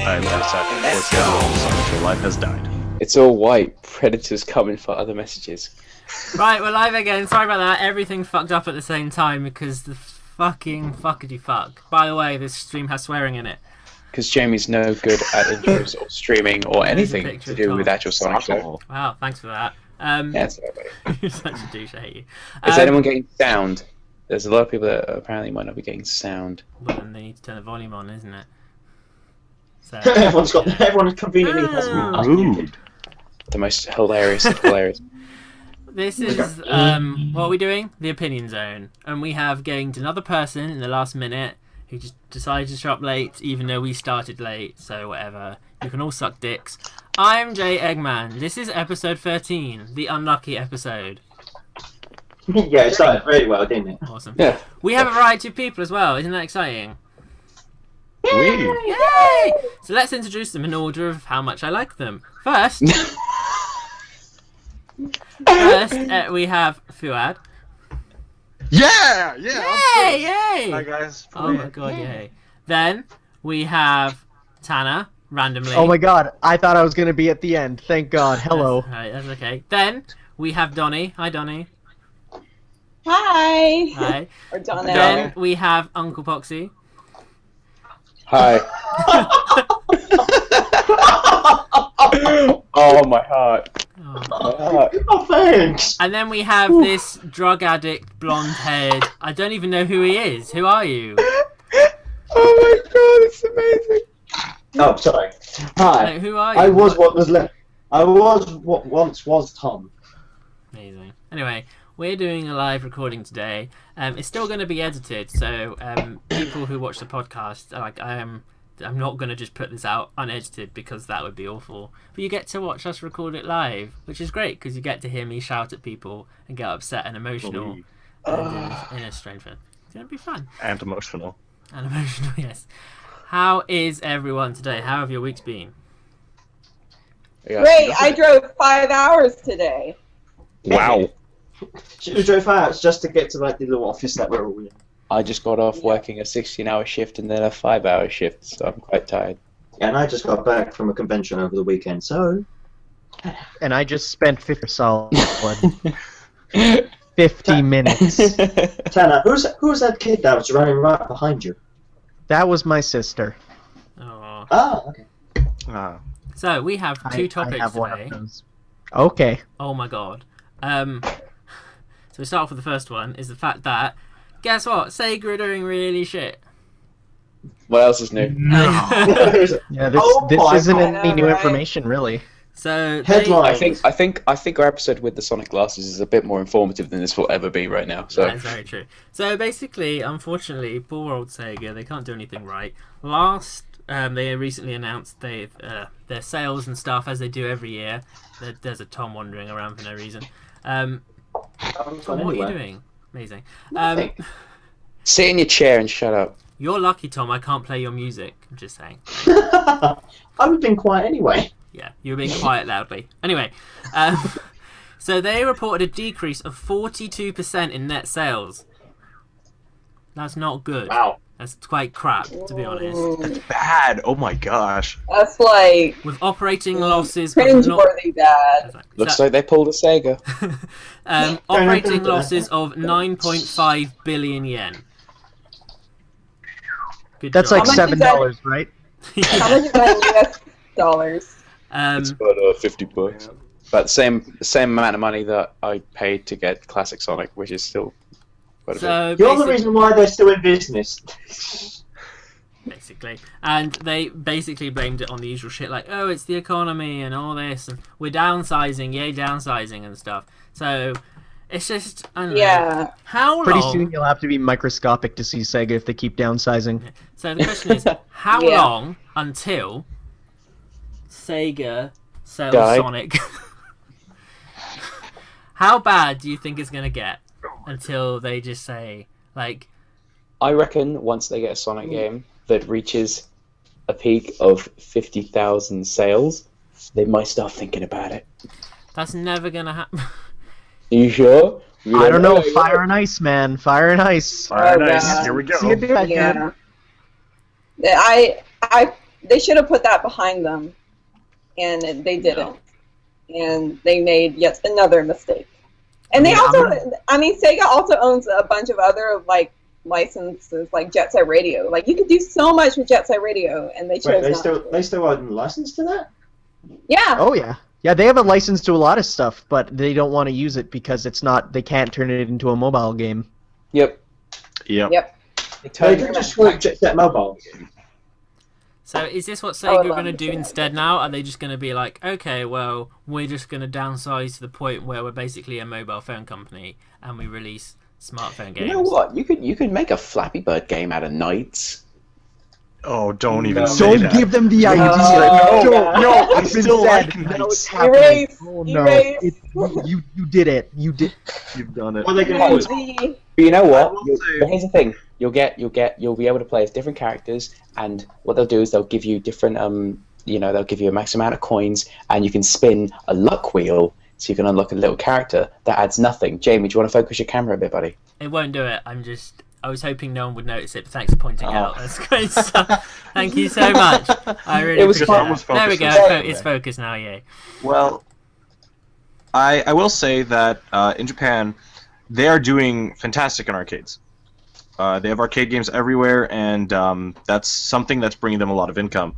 I'm sad. Unfortunately, Sonic Live has died. It's all white. Predators coming for other messages. Right, we're live again. Sorry about that. Everything fucked up at the same time because the fucking fuckity fuck. By the way, this stream has swearing in it. Because Jamie's no good at intros or streaming or anything to do with actual Sonic Show. Wow, thanks for that. Yeah, sorry, mate. You're such a douche, I hate you. Is anyone getting sound? There's a lot of people that apparently might not be getting sound. Well, then they need to turn the volume on, isn't it? So, everyone conveniently has Rude. The most hilarious of hilarious. this is, what are we doing? The Opinion Zone. And we have gained another person in the last minute who just decided to show up late, even though we started late, so whatever. You can all suck dicks. I'm Jay Eggman. This is episode 13, the unlucky episode. Yeah, it started very well, didn't it? Awesome. Yeah. We have a variety of people as well, isn't that exciting? Yay! So let's introduce them in order of how much I like them. First, we have Fuad. Yeah! Yay! Yay! Hi guys. Oh my god, yay. Then we have Tanner, randomly. Oh my god, I thought I was going to be at the end. Thank god. Hello. Right, that's okay. Then we have Donnie. Hi, Donnie. Hi. Hi. Or Donna. Then we have Uncle Poxxy. Hi. Oh, my heart. Oh. My heart. Oh, thanks! And then we have this drug addict, blonde-haired. I don't even know who he is. Who are you? Oh my god, it's amazing. Oh, sorry. Hi. Like, who are you? I was what was left. I was what once was Tom. Amazing. Anyway, we're doing a live recording today. It's still going to be edited, so people who watch the podcast, like I'm not going to just put this out unedited because that would be awful. But you get to watch us record it live, which is great because you get to hear me shout at people and get upset and emotional and in a strange way. It's going to be fun. And emotional. And emotional, yes. How is everyone today? How have your weeks been? Great, I drove 5 hours today. Wow. She drove out just to get to like the little office that we're all in. I just got off working a 16-hour shift and then a 5-hour shift, so I'm quite tired. Yeah, and I just got back from a convention over the weekend, so... And I just spent 50 minutes. Tanner, who's that kid that was running right behind you? That was my sister. Oh. Ah, okay. So we have two topics I have one today. of those. Okay. Oh my god. So we start off with the first one, is the fact that, guess what? Sega are doing really shit. What else is new? Yeah, this my isn't God, any new right. information, really. So Headline. I think our episode with the Sonic glasses is a bit more informative than this will ever be right now. So That's very true. So basically, unfortunately, poor old Sega, they can't do anything right. They recently announced their sales and stuff, as they do every year. There's a Tom wandering around for no reason. Tom, what are you doing? Amazing. sit in your chair and shut up. You're lucky, Tom, I can't play your music. I'm just saying. I've been quiet anyway. Yeah, you were being quiet loudly. Anyway, so they reported a decrease of 42% in net sales. That's not good. Wow. That's quite crap, to be honest. Ooh, Bad. Oh my gosh. that's like With operating losses of cringeworthy bad. Looks like they pulled a Sega. operating losses of 9.5 billion yen. Good That's job. like How much is that? $7, right? How much is that in US dollars? It's about $50. About the same amount of money that I paid to get Classic Sonic, which is still quite a bit. So You're the reason why they're still in business. basically, and they basically blamed it on the usual shit like, oh, it's the economy and all this, and we're downsizing, yay downsizing and stuff. So it's just, I don't know. Yeah. How Pretty long? soon you'll have to be microscopic to see Sega if they keep downsizing. So the question is, how Yeah. long until Sega sells Die. Sonic? How bad do you think it's gonna get until they just say, like, I reckon once they get a Sonic game that reaches a peak of 50,000 sales, they might start thinking about it. that's never gonna happen? Are you sure? I don't know. Fire and ice, man. Fire and ice. Alright, Oh, nice. God. Here we go. See you back, Yeah. man. I they should have put that behind them, and they didn't, and they made yet another mistake. And they also, I mean, Sega also owns a bunch of other like licenses, like Jet Set Radio. Like you could do so much with Jet Set Radio, and they chose not to. They still own license to that? Yeah. Oh yeah. Yeah, they have a license to a lot of stuff, but they don't want to use it because it's not. They can't turn it into a mobile game. Yep. Yep. Yep. They could just call it Jet Set Mobile. So is this what Sega are love going to to do see that. instead now? Are they just going to be like, okay, well, we're just going to downsize to the point where we're basically a mobile phone company and we release smartphone games? You know what? You could make a Flappy Bird game out of Knights. Oh, don't even say Don't that. give them the idea. No, I It's been still said. like Now it's Knights. happening. Erase. Oh no! Erase. You did it. You did. You've done it. What are they going to do? The- But you know I what? will say- But here's the thing: you'll be able to play as different characters, and what they'll do is they'll give you different they'll give you a max amount of coins, and you can spin a luck wheel so you can unlock a little character that adds nothing. Jamie, do you want to focus your camera a bit, buddy? It won't do it. I was hoping no one would notice it, but thanks for pointing out. That's great stuff. Thank you so much. I really It was appreciate fun. it. There we go. Focus. It's focused now, yeah. Well, I will say that in Japan, they are doing fantastic in arcades. They have arcade games everywhere, and that's something that's bringing them a lot of income.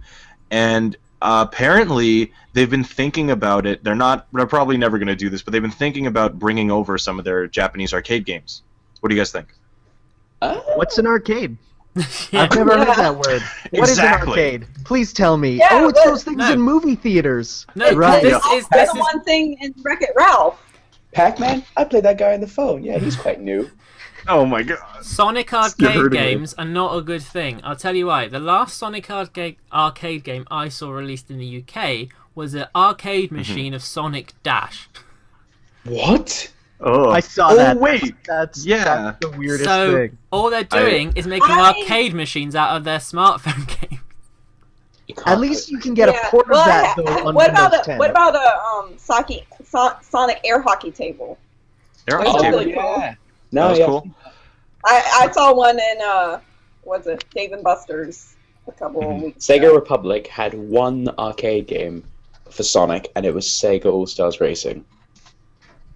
And apparently, they've been thinking about it. They're probably never going to do this, but they've been thinking about bringing over some of their Japanese arcade games. What do you guys think? What's an arcade? Yeah. I've never heard that word. What is an Exactly. arcade? Please tell me. Yeah, Oh, it's but- those things No. in movie theaters. No, Right. this Also, is this the is one thing in Wreck-It Ralph. Pac-Man? I played that guy on the phone. Yeah, he's quite new. Oh my god. Sonic You're arcade hurting me. games are not a good thing. I'll tell you why. The last Sonic arcade game I saw released in the UK was an arcade machine of Sonic Dash. What? Oh, I saw that. wait. That's Yeah. the weirdest So thing. all they're doing is making I- arcade machines out of their smartphone games. You can't At least you can get a Yeah, port of well, that though on what about Windows a 10. what about a Sonic air hockey table? Air Oh, hockey table. really? yeah. That No, was yeah. cool. I saw one in what's it, Dave and Buster's a couple of weeks Sega ago. Republic had one arcade game for Sonic, and it was Sega All-Stars Racing.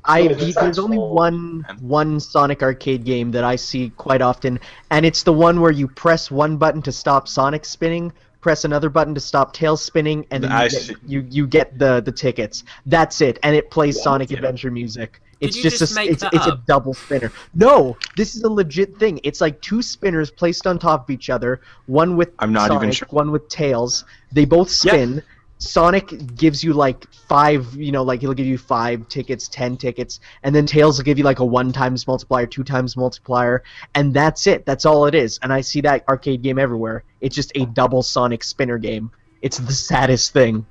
There's only one Sonic arcade game that I see quite often, and it's the one where you press one button to stop Sonic spinning, press another button to stop Tails spinning, and then I you see. get, you get the tickets. That's it, and it plays Sonic yeah. Adventure music. It's you just just a, make it's, that it's a up? double spinner. No, this is a legit thing. It's like two spinners placed on top of each other, one with I'm not Sonic, even sure. one with Tails. They both spin. Sonic gives you like 5, like he'll give you 5 tickets, 10 tickets, and then Tails will give you like a 1 times multiplier, 2 times multiplier, and that's it. That's all it is. And I see that arcade game everywhere. It's just a double Sonic spinner game. It's the saddest thing.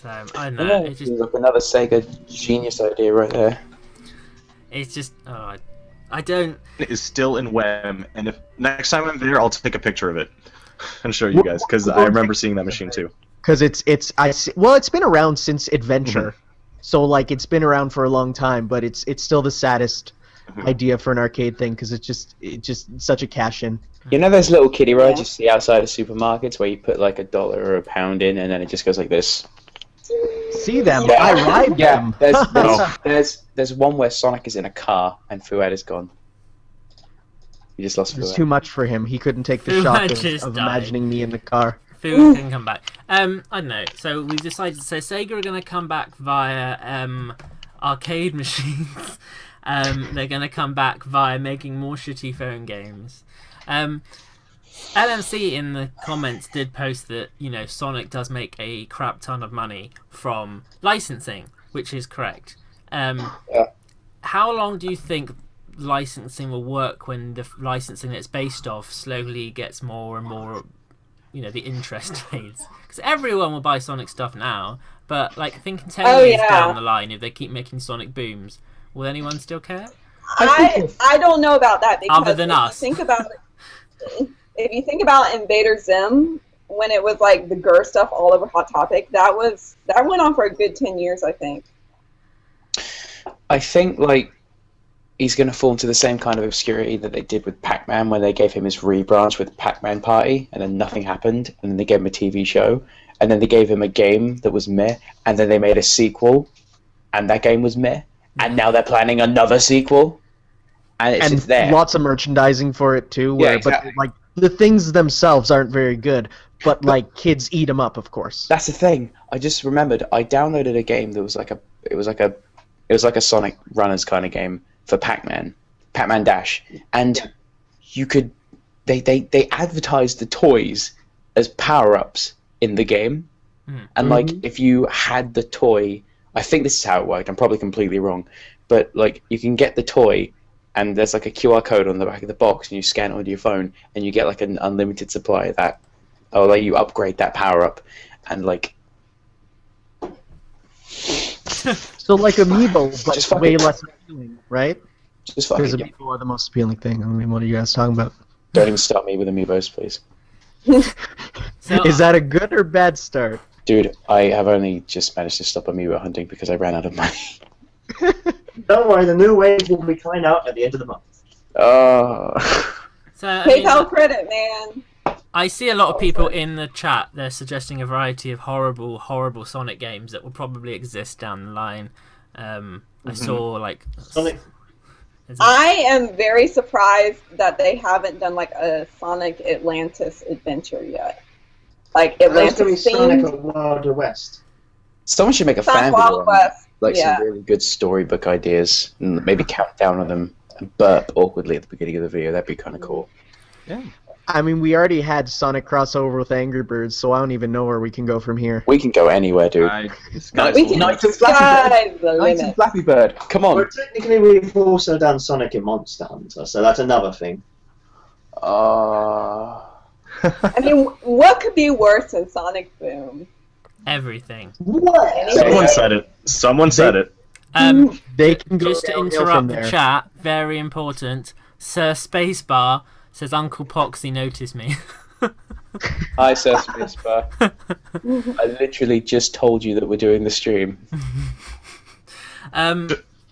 So I don't know. It's just Look, another Sega genius idea right there. I don't. It is still in WEM, and if next time I'm there, I'll take a picture of it and show you guys, because I remember seeing that machine too. Because it's been around since Adventure, so like it's been around for a long time, but it's still the saddest idea for an arcade thing because it's just such a cash in. You know those little kiddie rides Yeah. you see outside of supermarkets where you put like $1 or a pound in, and then it just goes like this? See them? Yeah. I ride them. There's one where Sonic is in a car and Fuad is gone. You just lost It's Fuad. too much for him. He couldn't take the Who shock had of just died? imagining me in the car. Food can come back. I don't know. So we've decided. So Sega are going to come back via arcade machines. They're going to come back via making more shitty phone games. LMC in the comments did post that Sonic does make a crap ton of money from licensing, which is correct. How long do you think licensing will work when the licensing that's based off slowly gets more and more? The interest fades, because everyone will buy Sonic stuff now, but like thinking 10 years down the line, if they keep making Sonic booms, will anyone still care? I don't know about that because Other than us. If you think about Invader Zim, when it was like the GUR stuff all over Hot Topic, that went on for a good 10 years, I think. I think like he's going to fall into the same kind of obscurity that they did with Pac-Man when they gave him his rebranch with Pac-Man Party, and then nothing happened, and then they gave him a TV show, and then they gave him a game that was meh, and then they made a sequel, and that game was meh, and now they're planning another sequel, and it's just there. Lots of merchandising for it too. Where, Yeah, exactly. But like the things themselves aren't very good, but like kids eat them up, of course. That's the thing. I just remembered I downloaded a game that was like a Sonic Runners kind of game for Pac-Man Dash, and you could they advertised the toys as power-ups in the game, and like if you had the toy, I think this is how it worked. I'm probably completely wrong, but like you can get the toy, and there's like a QR code on the back of the box, and you scan it onto your phone, and you get like an unlimited supply of that, or like you upgrade that power-up, and like. So like Amiibo, but Just way fucking- less appealing, right? Just Because fucking Amiibo are the most appealing thing. I mean, what are you guys talking about? don't even start me with Amiibos, please. So, Is that a good or bad start? Dude, I have only just managed to stop Amiibo hunting because I ran out of money. Don't worry, the new wave will be coming out at the end of the month. so I Take mean, all credit, man. I see a lot of people in the chat. They're suggesting a variety of horrible Sonic games that will probably exist down the line. I saw like. Sonic. I am very surprised that they haven't done like a Sonic Atlantis adventure yet. Like There's going to be Atlantis Sonic themed. of Wild West. Someone should make a fan Sonic Wild video on West. like Yeah. some really good storybook ideas and maybe count down on them and burp awkwardly at the beginning of the video. That'd be kind of cool. I mean, we already had Sonic crossover with Angry Birds, so I don't even know where we can go from here. We can go anywhere, dude. We can Knights and Flappy sky's the Knights and limit. Flappy Bird. Come on. But technically, we've also done Sonic and Monster Hunter, so that's another thing. I mean, what could be worse than Sonic Boom? Everything. What? Someone said it. Someone said it. They can go Just to downhill from interrupt the there. chat, very important. Sir Spacebar says Uncle Poxxy noticed me. Hi, Sir Spacebar. I literally just told you that we're doing the stream.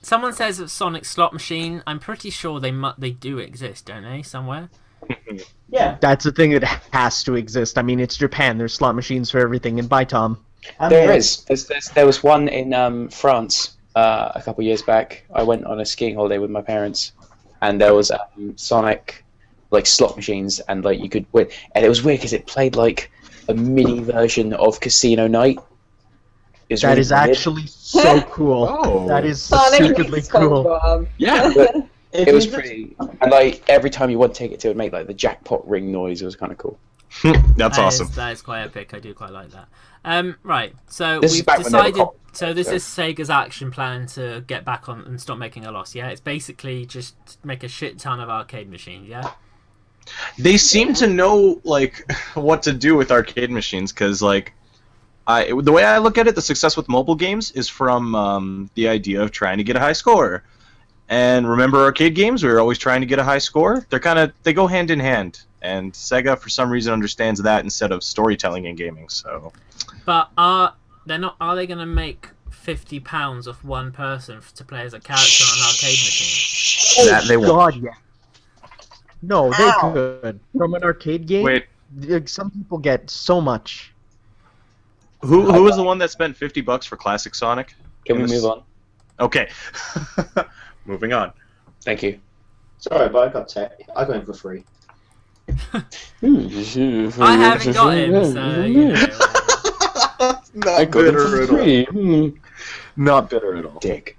Someone says that Sonic slot machine. I'm pretty sure they do exist, don't they? Somewhere. Yeah. That's a thing that has to exist. I mean, it's Japan. There's slot machines for everything. And bye, Tom. There is. There was one in France a couple years back. I went on a skiing holiday with my parents, and there was Sonic like slot machines, and like you could win. And it was weird because it played like a mini version of Casino Night. That is actually so cool. Oh. That is Sonic stupidly meets cool. SpongeBob. Yeah. It was pretty, and like every time you won tickets, it would make like the jackpot ring noise. It was kind of cool. That's awesome. That is quite epic. I do quite like that. Right. So This is we've back when they were decided. called- So this so- is Sega's action plan to get back on and stop making a loss. Yeah, it's basically just make a shit ton of arcade machines. Yeah. They seem to know like what to do with arcade machines because like the way I look at it, the success with mobile games is from the idea of trying to get a high score. And remember arcade games? We were always trying to get a high score. They go hand in hand. And Sega, for some reason, understands that instead of storytelling in gaming. So, But are they going to make £50 off one person to play as a character on an arcade machine? that they won't. God, yeah. No, they Ow. could. From an arcade game, Wait, some people get so much. who was the one that spent $50 for classic Sonic? Can we move on? Okay. Moving on. Thank you. Sorry, but I got him for free. I haven't got him, so you know. Not bitter at all. Not bitter at all. Dick.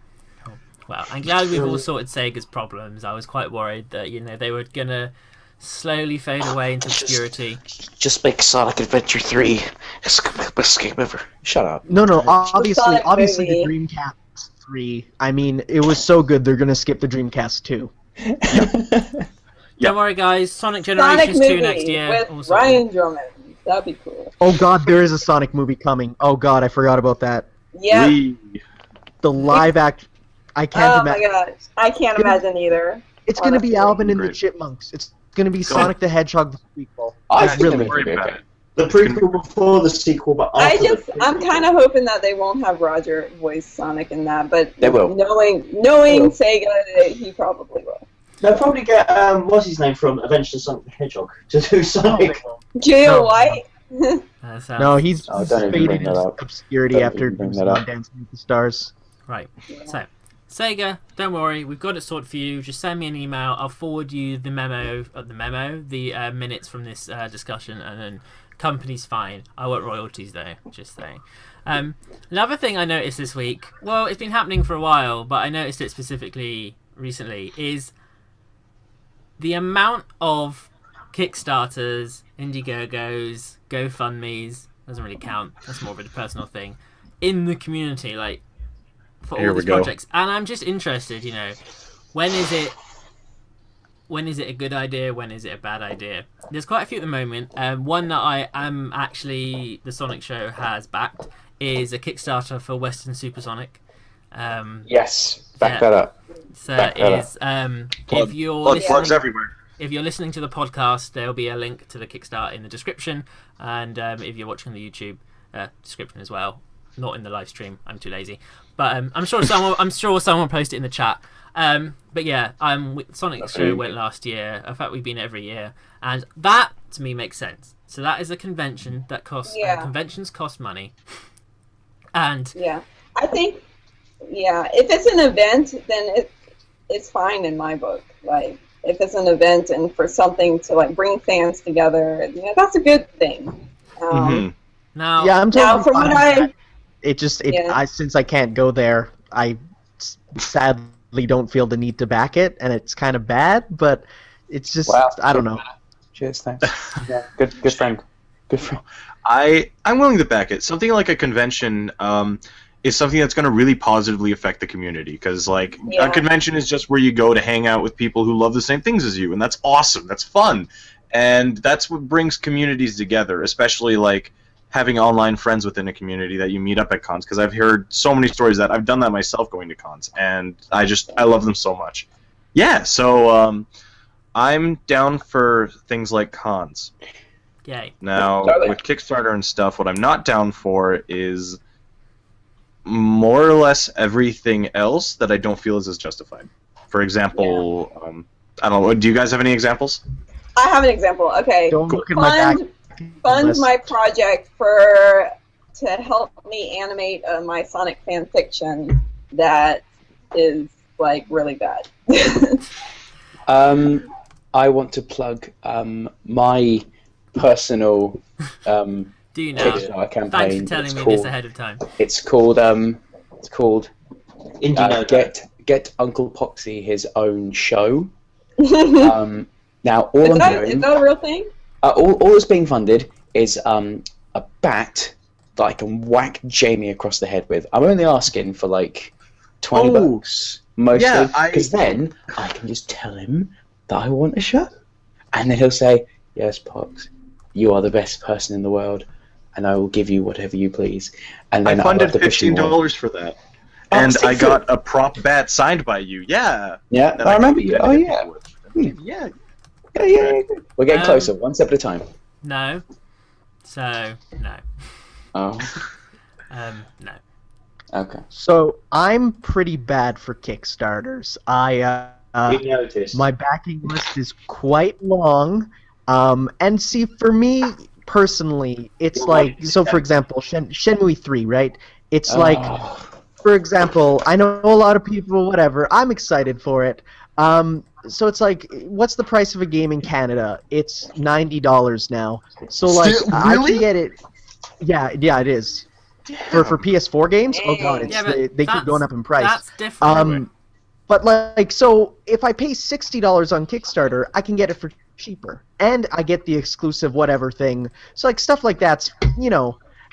Well, I'm glad we've all sorted Sega's problems. I was quite worried that they were gonna slowly fade away into obscurity. Just make Sonic Adventure 3. It's the best game ever. Shut up. No, obviously Sonic the movie. Dreamcast 3. I mean, it was so good they're gonna skip the Dreamcast 2. Don't worry, guys. Sonic Sonic Generations 2 movie next year. with Also. Ryan Drummond. That'd be cool. Oh God, there is a Sonic movie coming. Oh God, I forgot about that. Yeah. The live act. I can't Oh imagine. my gosh, I can't imagine either. It's gonna be honestly. Alvin and the Great. Chipmunks. It's gonna be Sonic the Hedgehog the prequel. I It's think really they're Worry gonna be about okay. it. The prequel before the sequel, but after I'm kind of hoping that they won't have Roger voice Sonic in that, but They will. knowing Sega, he probably will. They'll probably get what's his name from Adventures of Sonic the Hedgehog to do Sonic. Geo No. White. No, he's Oh, don't even faded bring that into up. obscurity Don't after even bring that up. Dancing with the Stars. Right. So, Sega, don't worry, we've got it sorted for you. Just send me an email. I'll forward you the minutes from this discussion, and then company's fine. I want royalties though. Just saying. Another thing I noticed this week, well, it's been happening for a while, but I noticed it specifically recently, is the amount of Kickstarters, Indiegogos, GoFundMes, doesn't really count, that's more of a personal thing, in the community, like, for all these projects. And I'm just interested, you know, when is it a good idea, when is it a bad idea? There's quite a few at the moment. One that I am actually, the Sonic Show has backed, is a Kickstarter for Western Supersonic. Yes, back that up. So Back that is if you're plugs everywhere. if you're listening to the podcast, there'll be a link to the Kickstarter in the description, and if you're watching the YouTube description as well, not in the live stream. I'm too lazy, but I'm sure someone will post it in the chat. But yeah, Sonic Show went last year. In fact, we've been every year, and that to me makes sense. So that is a convention that costs. Conventions cost money, and I think if it's an event, then it's fine in my book. Like, if it's an event and for something to like bring fans together, that's a good thing. Now, I'm totally from fine. what since I can't go there, I sadly don't feel the need to back it, and it's kind of bad, but it's just I don't know. Cheers, thanks. Yeah, good friend. Good friend. I'm willing to back it. Something like a convention is something that's going to really positively affect the community, because like a convention is just where you go to hang out with people who love the same things as you, and that's awesome. That's fun, and that's what brings communities together, especially like having online friends within a community that you meet up at cons, because I've heard so many stories that I've done that myself going to cons, and I love them so much. Yeah, so I'm down for things like cons. Yay. Now, with Kickstarter and stuff, what I'm not down for is more or less everything else that I don't feel is as justified. For example, I don't know, do you guys have any examples? I have an example. Okay. Don't look in my back. Fund my project to help me animate my Sonic fan fiction that is like really bad. I want to plug my personal do you know? Kickstarter campaign. Thanks for telling me this ahead of time. It's called Get Uncle Poxxy his own show. Now all is that a real thing? All that's being funded is a bat that I can whack Jamie across the head with. I'm only asking for like $20 mostly, because then I can just tell him that I want a show, and then he'll say, "Yes, Pox, you are the best person in the world, and I will give you whatever you please." And then I funded $15 for that, and I got a prop bat signed by you. Yeah. Yeah, I remember you. Oh yeah. Yeah. Yeah. We're getting closer, one step at a time. No. So no. Oh. No. Okay. So I'm pretty bad for Kickstarters. We noticed. My backing list is quite long, and see, for me personally, it's like, so for example, Shenmue 3, right? It's like, for example, I know a lot of people, whatever, I'm excited for it. So it's like, what's the price of a game in Canada? It's $90 now. So like, I can get it. Yeah, it is. For PS4 games, oh god, they keep going up in price. That's different. But like, so if I pay $60 on Kickstarter, I can get it for cheaper, and I get the exclusive whatever thing. So like stuff like that's,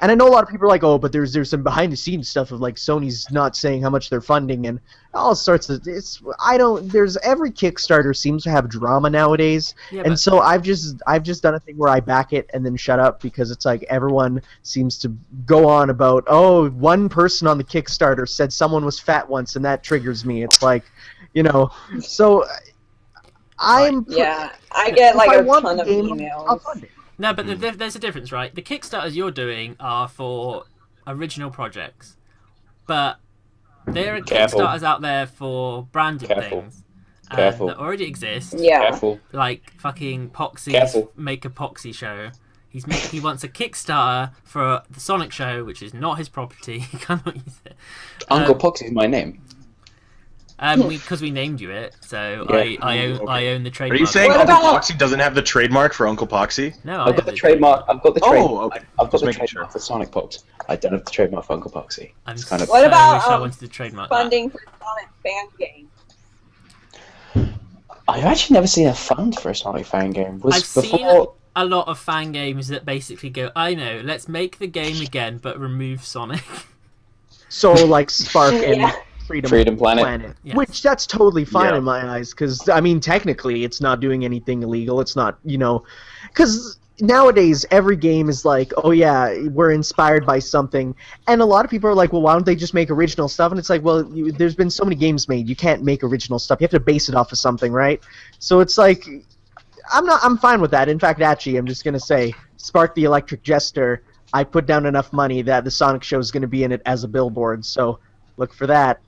and I know a lot of people are like, oh, but there's some behind the scenes stuff of like Sony's not saying how much they're funding and all sorts of every Kickstarter seems to have drama nowadays, and so I've just done a thing where I back it and then shut up, because it's like everyone seems to go on about, oh, one person on the Kickstarter said someone was fat once and that triggers me. It's like, so I get like a ton of emails. I'll fund it. No, but there's a difference, right? The Kickstarters you're doing are for original projects, but there are Careful. Kickstarters out there for branded Careful. things Careful. that already exist. Yeah. Careful. Like fucking Poxxy's Careful. Make a Poxxy show. He wants a Kickstarter for the Sonic show, which is not his property. He cannot use it. Uncle Poxxy is my name. Because we named you it, so Yeah. I own the Are trademark. you saying What Uncle about- Poxxy doesn't have the trademark for Uncle Poxxy? No, I've got the trademark. I've got the Oh, okay. I've got Just the making trademark sure. for Sonic Pops. I don't have the trademark for Uncle Poxxy. I'm It's kind of. What so about, wish I wanted to trademark that. Funding for Sonic fan games. I've actually never seen a fund for a Sonic fan game. Was I've seen before. a lot of fan games that basically go, I know, let's make the game again, but remove Sonic. So like Spark and Yeah. Freedom Planet. Yes. Which that's totally fine Yeah. in my eyes, because I mean technically it's not doing anything illegal. It's not, because nowadays every game is like, oh yeah, we're inspired by something, and a lot of people are like, well, why don't they just make original stuff? And it's like, well, there's been so many games made, you can't make original stuff. You have to base it off of something, right? So it's like, I'm fine with that. In fact, actually, I'm just gonna say, Spark the Electric Jester. I put down enough money that the Sonic show is gonna be in it as a billboard. So look for that.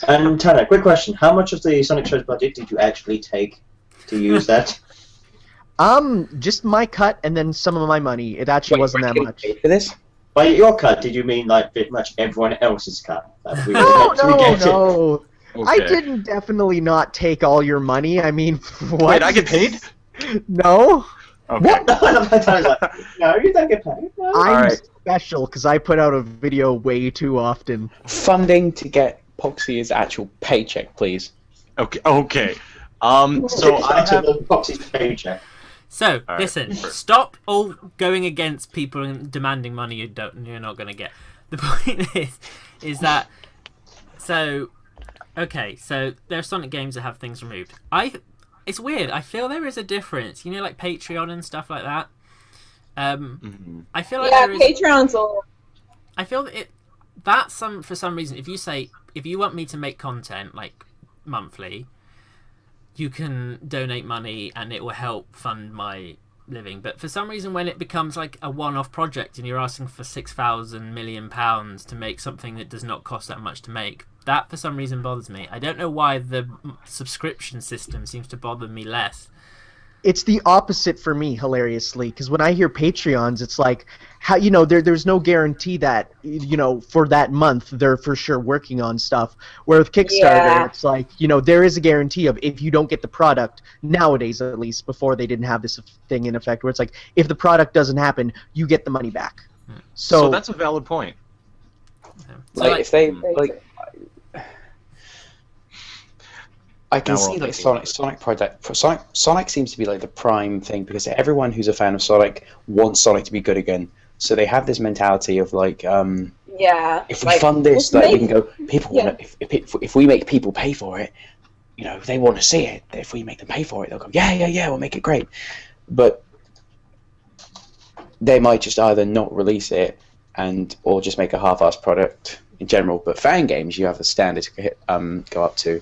And Tanner, quick question: how much of the Sonic Show's budget did you actually take to use that? Just my cut and then some of my money. It actually wasn't that much. For this? By your cut, did you mean like pretty much everyone else's cut? That we were No, meant to get it? no. I Okay. didn't definitely not take all your money. I mean, what? Wait, I get paid? No, Okay. No, I was like, no, you don't get paid. No. I'm Alright. special because I put out a video way too often. Funding to get Poxxy's actual paycheck, please. Okay. Okay. So I have. Poxxy's paycheck. So, Alright, listen, sure. stop all going against people and demanding money you're not going to get. The point is that, so, okay, so there are Sonic games that have things removed. It's weird, I feel there is a difference, like Patreon and stuff like that. Mhm. I feel like Yeah, there is, Patreon's all. I feel that for some reason, if you want me to make content, like, monthly, you can donate money and it will help fund my living. But for some reason, when it becomes like a one-off project and you're asking for £6,000 million to make something that does not cost that much to make, that for some reason bothers me. I don't know why the subscription system seems to bother me less. It's the opposite for me, hilariously, because when I hear Patreons, it's like, how there's no guarantee that for that month they're for sure working on stuff. Where with Kickstarter, Yeah. it's like there is a guarantee of if you don't get the product nowadays, at least before they didn't have this thing in effect, where it's like if the product doesn't happen, you get the money back. So that's a valid point. So, Like, like, if they like, I can Now we're see all like thinking Sonic project for Sonic seems to be like the prime thing because everyone who's a fan of Sonic wants Sonic to be good again. So they have this mentality of like, Yeah. if we fund this, let's like we make- can go. People Yeah. want if we make people pay for it, they want to see it. If we make them pay for it, they'll go, yeah, we'll make it great. But they might just either not release it or just make a half-assed product in general. But fan games, you have a standard to go up to.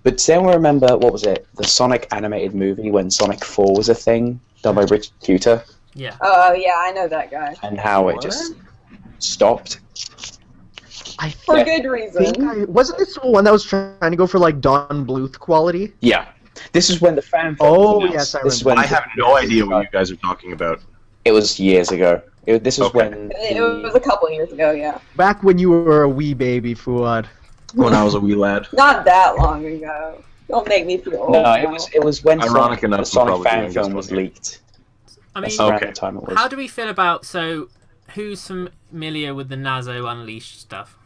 But then we remember, what was it? The Sonic animated movie when Sonic 4 was a thing, done by Rich Cuter, yeah. Oh, yeah, I know that guy. and how it What? just stopped. I For Yeah. good reason. think wasn't this the one that was trying to go for like Don Bluth quality? Yeah. This is when the fan film Oh, was announced. yes, I This is remember. when I have no idea what you guys are talking about. It was years ago. This was Okay. when It was a couple years ago, yeah. Back when you were a wee baby, Fuad. When I was a wee lad. Not that long ago. Don't make me feel old. no, now. it was when Ironic enough, the I'm Sonic probably fan doing this film one was here. leaked. I mean, That's around Okay. the time it was. how do we feel about, who's familiar with the Nazo Unleashed stuff?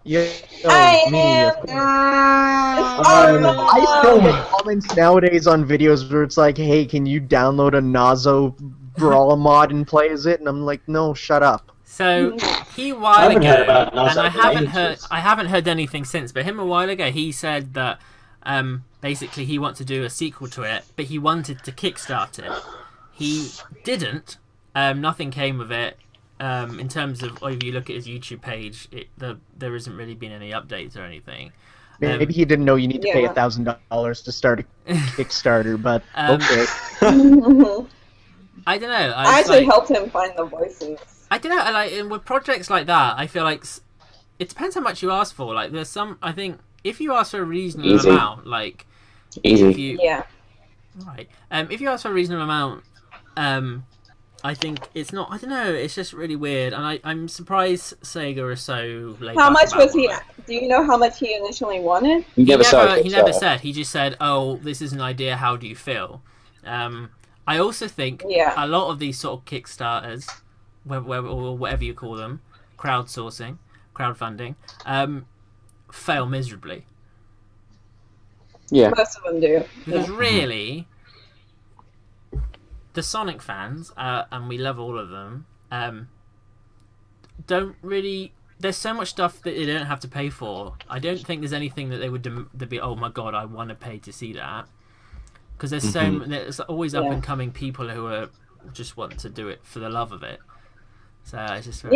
Yeah, I me, am. of course. Oh, I still get comments nowadays on videos where it's like, "Hey, can you download a Nazo Brawl mod and play as it?" And I'm like, "No, shut up." So he a I while haven't ago, heard about Nazo and for I haven't heard anything since. But him a while ago, he said that basically he wanted to do a sequel to it, but he wanted to kickstart it. He didn't. Nothing came of it. In terms of, if you look at his YouTube page, there hasn't really been any updates or anything. Maybe he didn't know you need to pay Yeah. $1,000 to start a Kickstarter, but Um, okay. I don't know. I actually helped him find the voices. I don't know. And with projects like that, I feel like it depends how much you ask for. Like, there's some. I think if you ask for a reasonable Easy. amount, like Easy. if you, Yeah. right. If you ask for a reasonable amount, I think it's not. I don't know. It's just really weird, and I'm surprised Sega are so late. How much was he? Do you know how much he initially wanted? He never said. He never said. He just said, "Oh, this is an idea. How do you feel?" I also think a lot of these sort of Kickstarters, or whatever you call them, crowdfunding, fail miserably. Yeah. Most of them do. Because really, the Sonic fans, and we love all of them, don't really. There's so much stuff that they don't have to pay for. I don't think there's anything that they would they'd be. Oh my god, I want to pay to see that. Because there's always up and coming people who are just want to do it for the love of it. So it's just do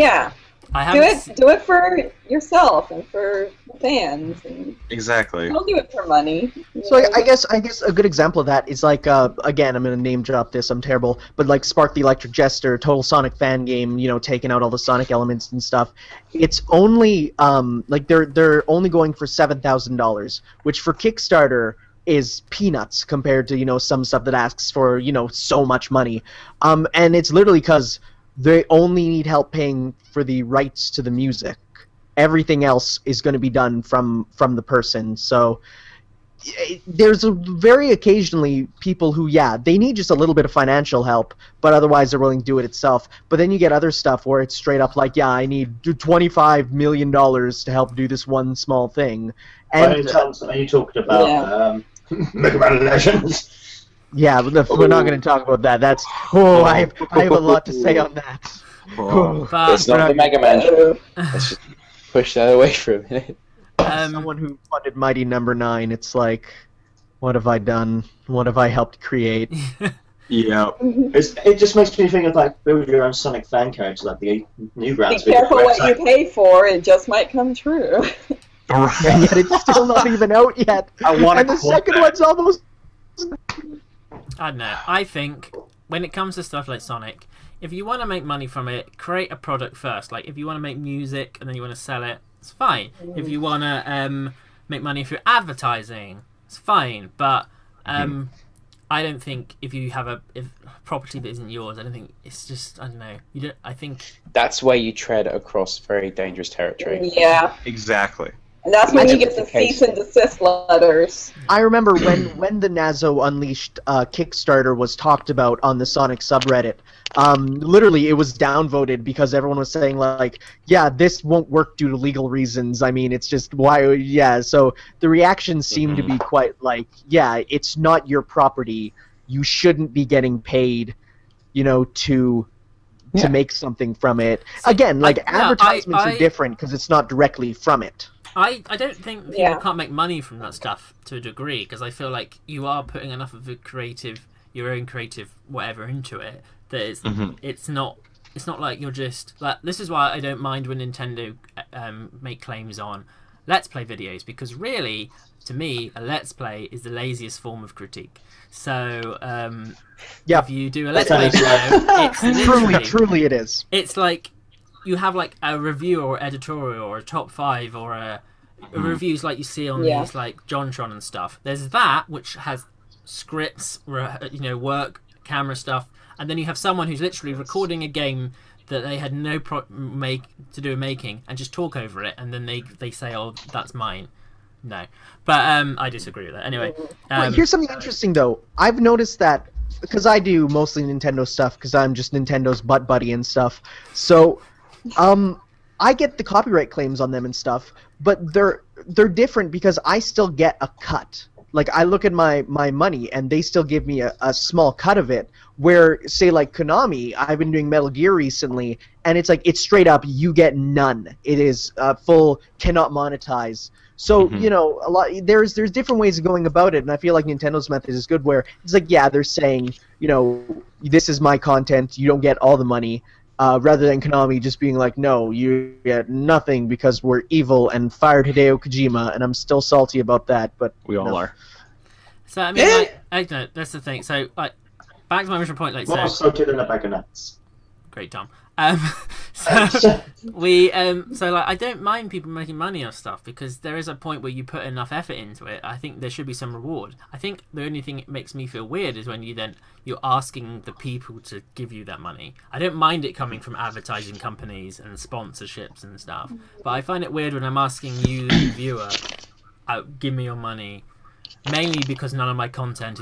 it for yourself and for the fans. And Exactly. don't do it for money. So I guess a good example of that is like again, I'm gonna name drop this. I'm terrible, but like Spark the Electric Jester, Total Sonic fan game. You know, taking out all the Sonic elements and stuff. It's only like they're only going for $7,000, which for Kickstarter is peanuts compared to some stuff that asks for so much money. And it's literally because they only need help paying for the rights to the music. Everything else is going to be done from the person. So there's very occasionally people who, they need just a little bit of financial help, but otherwise they're willing to do it itself. But then you get other stuff where it's straight up like, I need $25 million to help do this one small thing. And are you talking about Mega Man Legends? Yeah, we're not going to talk about that. That's I have a lot to say on that. It's not the Mega Man. Let's just push that away for a minute. Someone who funded Mighty Number 9. It's like, what have I done? What have I helped create? Yeah. It just makes me think of like build your own Sonic fan characters, like the Newgrounds. Be careful what you pay for; it just might come true. And yet it's still not even out yet. And the second one's almost. I don't know. I think when it comes to stuff like Sonic, if you want to make money from it, create a product first. Like if you want to make music and then you want to sell it, it's fine. If you want to make money through advertising, it's fine. But I don't think if you have a property that isn't yours, I don't think it's just, I don't know. I think that's where you tread across very dangerous territory. Yeah. Exactly. And that's when you get the cease and desist letters. I remember when the Nazo Unleashed Kickstarter was talked about on the Sonic subreddit. Literally, it was downvoted because everyone was saying like, this won't work due to legal reasons. I mean, it's just why. Yeah. So the reactions seem to be quite like, it's not your property. You shouldn't be getting paid, to make something from it. Again, like advertisements are different because it's not directly from it. I don't think people can't make money from that stuff to a degree, because I feel like you are putting enough of your own creative whatever into it that it's not like you're just like, this is why I don't mind when Nintendo make claims on Let's Play videos, because really, to me, a Let's Play is the laziest form of critique. So if you do a Let's Play video, it's truly it is. It's like you have like a review or editorial or a top 5 or a reviews like you see on these like JonTron and stuff. There's that which has scripts, work, camera stuff, and then you have someone who's literally recording a game that they had no to do with making and just talk over it, and then they say, "Oh, that's mine." No, but I disagree with that. Anyway, Wait, here's something interesting though. I've noticed that because I do mostly Nintendo stuff because I'm just Nintendo's butt buddy and stuff. So. I get the copyright claims on them and stuff, but they're different because I still get a cut. Like I look at my money and they still give me a small cut of it. Where say like Konami, I've been doing Metal Gear recently, and it's like it's straight up you get none. It is full, cannot monetize. So a lot there's different ways of going about it, and I feel like Nintendo's method is good. Where it's like they're saying this is my content, you don't get all the money. Rather than Konami just being like, no, you get nothing because we're evil and fired Hideo Kojima, and I'm still salty about that. But we all are. So I mean, I don't know, that's the thing. So like, back to my original point. Like, More so salted than a bag of nuts. great, Tom. So we so like I don't mind people making money off stuff because there is a point where you put enough effort into it. I think there should be some reward. I think the only thing that makes me feel weird is when you're asking the people to give you that money. I don't mind it coming from advertising companies and sponsorships and stuff, but I find it weird when I'm asking you, the viewer, give me your money. Mainly because none of my content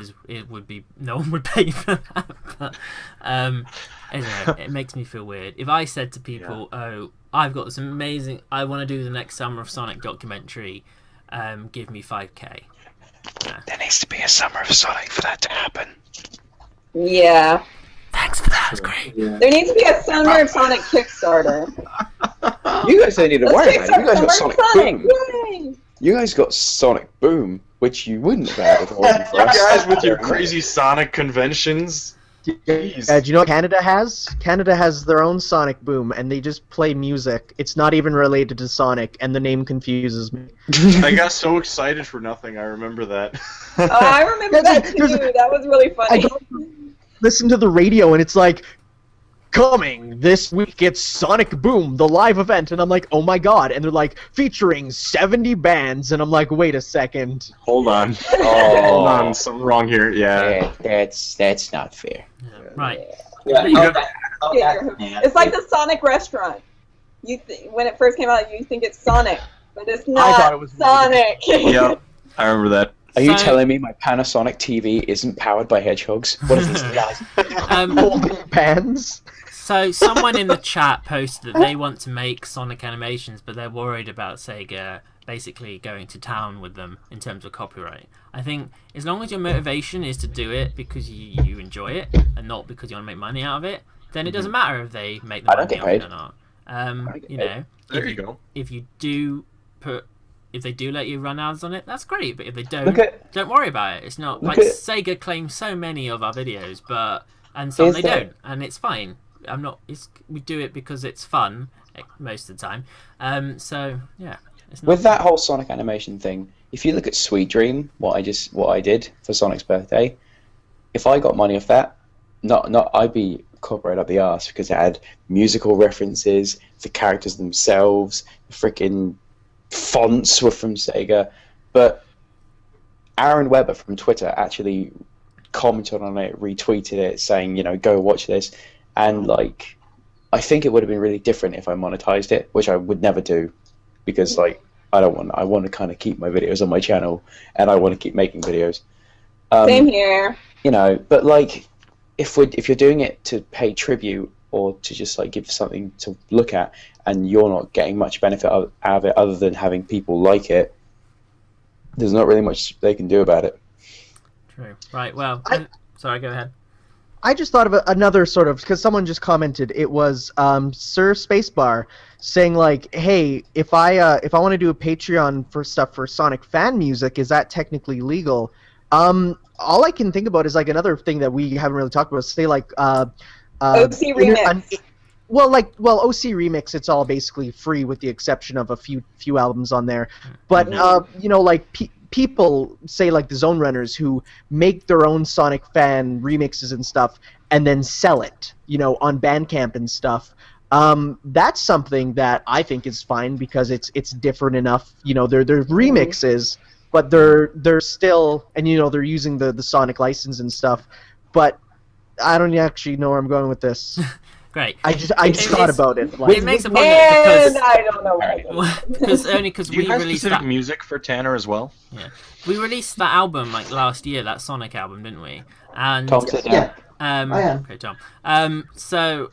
no one would pay for that. But, anyway, it makes me feel weird. If I said to people, "Oh, I've got this amazing, I want to do the next Summer of Sonic documentary, give me 5k." Yeah. There needs to be a Summer of Sonic for that to happen. Yeah. Thanks for that. That's great. Yeah. There needs to be a Summer of Sonic Kickstarter. You guys don't need to worry about it. You guys got Summer Sonic of Boom. Yay! You guys got Sonic Boom, which you wouldn't have had if it wasn't for You us. guys with your crazy Sonic conventions. Jeez. Do you know what Canada has? Canada has their own Sonic Boom, and they just play music. It's not even related to Sonic, and the name confuses me. I got so excited for nothing. I remember that. Oh, I remember that too. That was really funny. Listen to the radio, and it's like, coming this week, it's Sonic Boom, the live event, and I'm like, oh my god, and they're like, featuring 70 bands, and I'm like, wait a second. Hold on. Oh. Hold on. Something wrong here. Yeah. That's not fair. Right. Yeah. Yeah, it's like the Sonic restaurant. When it first came out, you think it's Sonic, but it's not thought it was Sonic. Yep. I remember that. Are you So- telling me my Panasonic TV isn't powered by hedgehogs? What is this, guys? Holding pans. So someone in the chat posted that they want to make Sonic animations, but they're worried about Sega basically going to town with them in terms of copyright. I think as long as your motivation is to do it because you enjoy it and not because you want to make money out of it, then it doesn't matter if they make the I don't money get off it paid. or not. get You paid. know, There you go. if they do let you run ads on it, that's great. But if they don't, Look at don't worry about it. It's not Look like at- Sega claims so many of our videos, and some Is they there- don't, and it's fine. We do it because it's fun most of the time. So yeah, it's not with that whole Sonic animation thing. If you look at Sweet Dream, what I did for Sonic's birthday, if I got money off that, I'd be copyright up the arse because it had musical references, the characters themselves, the freaking fonts were from Sega. But Aaron Weber from Twitter actually commented on it, retweeted it, saying, go watch this. And like, I think it would have been really different if I monetized it, which I would never do, because like I want to kind of keep my videos on my channel, and I want to keep making videos. Same here. But like, if you're doing it to pay tribute or to just like give something to look at, and you're not getting much benefit out of it other than having people like it, there's not really much they can do about it. true. Right. Well, sorry. Go ahead. I just thought of another sort of, because someone just commented, it was Sir Spacebar saying like, hey, if I want to do a Patreon for stuff for Sonic fan music, is that technically legal? All I can think about is like another thing that we haven't really talked about, say like OC Remix. OC Remix, it's all basically free with the exception of a few albums on there. But people say like the Zone Runners who make their own Sonic fan remixes and stuff and then sell it, on Bandcamp and stuff. That's something that I think is fine because it's different enough. They're remixes, but they're still, and they're using the Sonic license and stuff. But I don't actually know where I'm going with this. Great. I just thought about it. It makes a point And I don't know what because Do you we have released specific that. music for Tanner as well? Yeah, we released that album like last year, that Sonic album, didn't we? And Tom, sit down. Yeah. I am. Okay, Tom. So,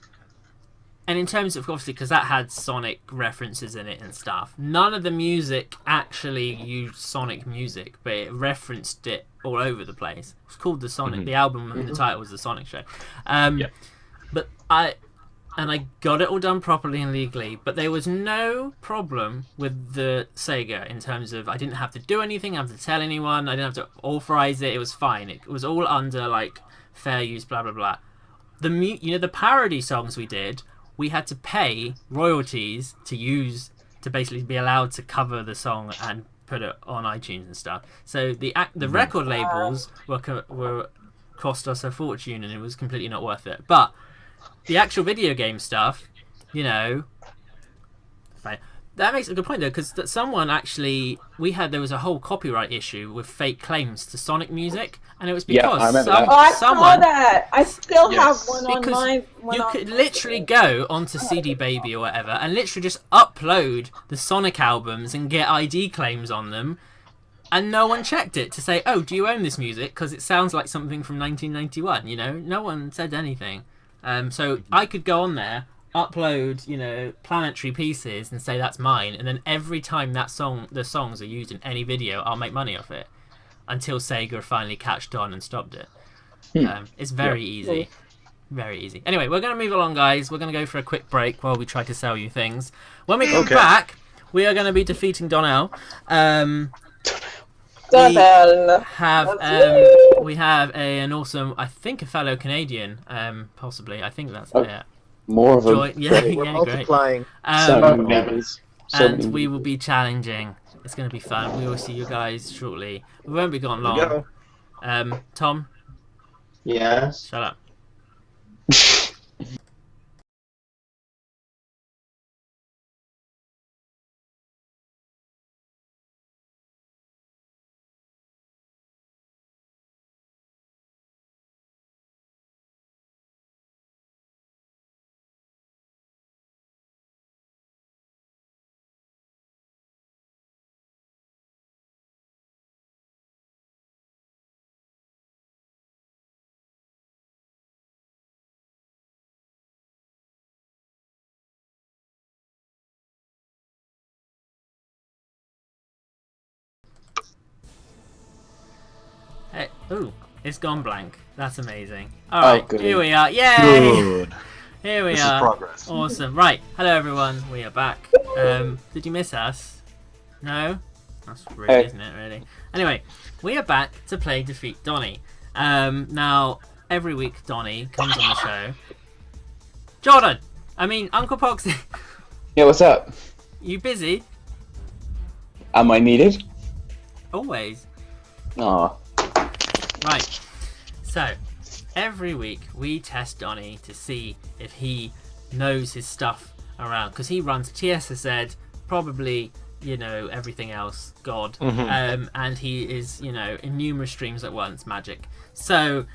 and in terms of obviously because that had Sonic references in it and stuff, none of the music actually used Sonic music, but it referenced it all over the place. It's called the Sonic. The album and the title was the Sonic Show. But I got it all done properly and legally, but there was no problem with the Sega in terms of I didn't have to do anything, I didn't have to tell anyone, I didn't have to authorize it. It was fine. It was all under like fair use, blah blah blah. The parody songs we did, we had to pay royalties to basically be allowed to cover the song and put it on iTunes and stuff. So the record labels were cost us a fortune and it was completely not worth it. But the actual video game stuff, you know, fine. That makes a good point though, because someone actually there was a whole copyright issue with fake claims to Sonic music, and it was because I remember that. Oh, I someone saw that. I still have Yes. one on because my. you could literally go onto CD Baby or whatever and literally just upload the Sonic albums and get ID claims on them, and no one checked it to say, oh, do you own this music, because it sounds like something from 1991, you know. No one said anything. So I could go on there, upload, you know, Planetary Pieces and say that's mine, and then every time the songs are used in any video, I'll make money off it, until Sega finally catched on and stopped it. It's very easy. Very easy. Anyway, we're going to move along, guys. We're going to go for a quick break while we try to sell you things. When we come back, we are going to be defeating Donnell. We have an awesome, I think, a fellow Canadian, possibly. I think that's it. More of them. We're Great. multiplying. And we will be challenging. It's going to be fun. We will see you guys shortly. We won't be gone long. Tom, Yes. shut up. Hey, ooh, it's gone blank. That's amazing. Alright, good. Here we are. Yay! Good. Here we This are. is progress. Awesome. Right, hello everyone. We are back. Did you miss us? No? That's rude, isn't it, really? Anyway, we are back to play Defeat Donnie. Now, every week Donnie comes on the show. Jordan! Uncle Poxxy. Yeah, what's up? You busy? Am I needed? Always. Aw. Right, so every week we test Donnie to see if he knows his stuff around, because he runs TSSZ, probably, you know, everything else, God, and he is, you know, in numerous streams at once, magic. So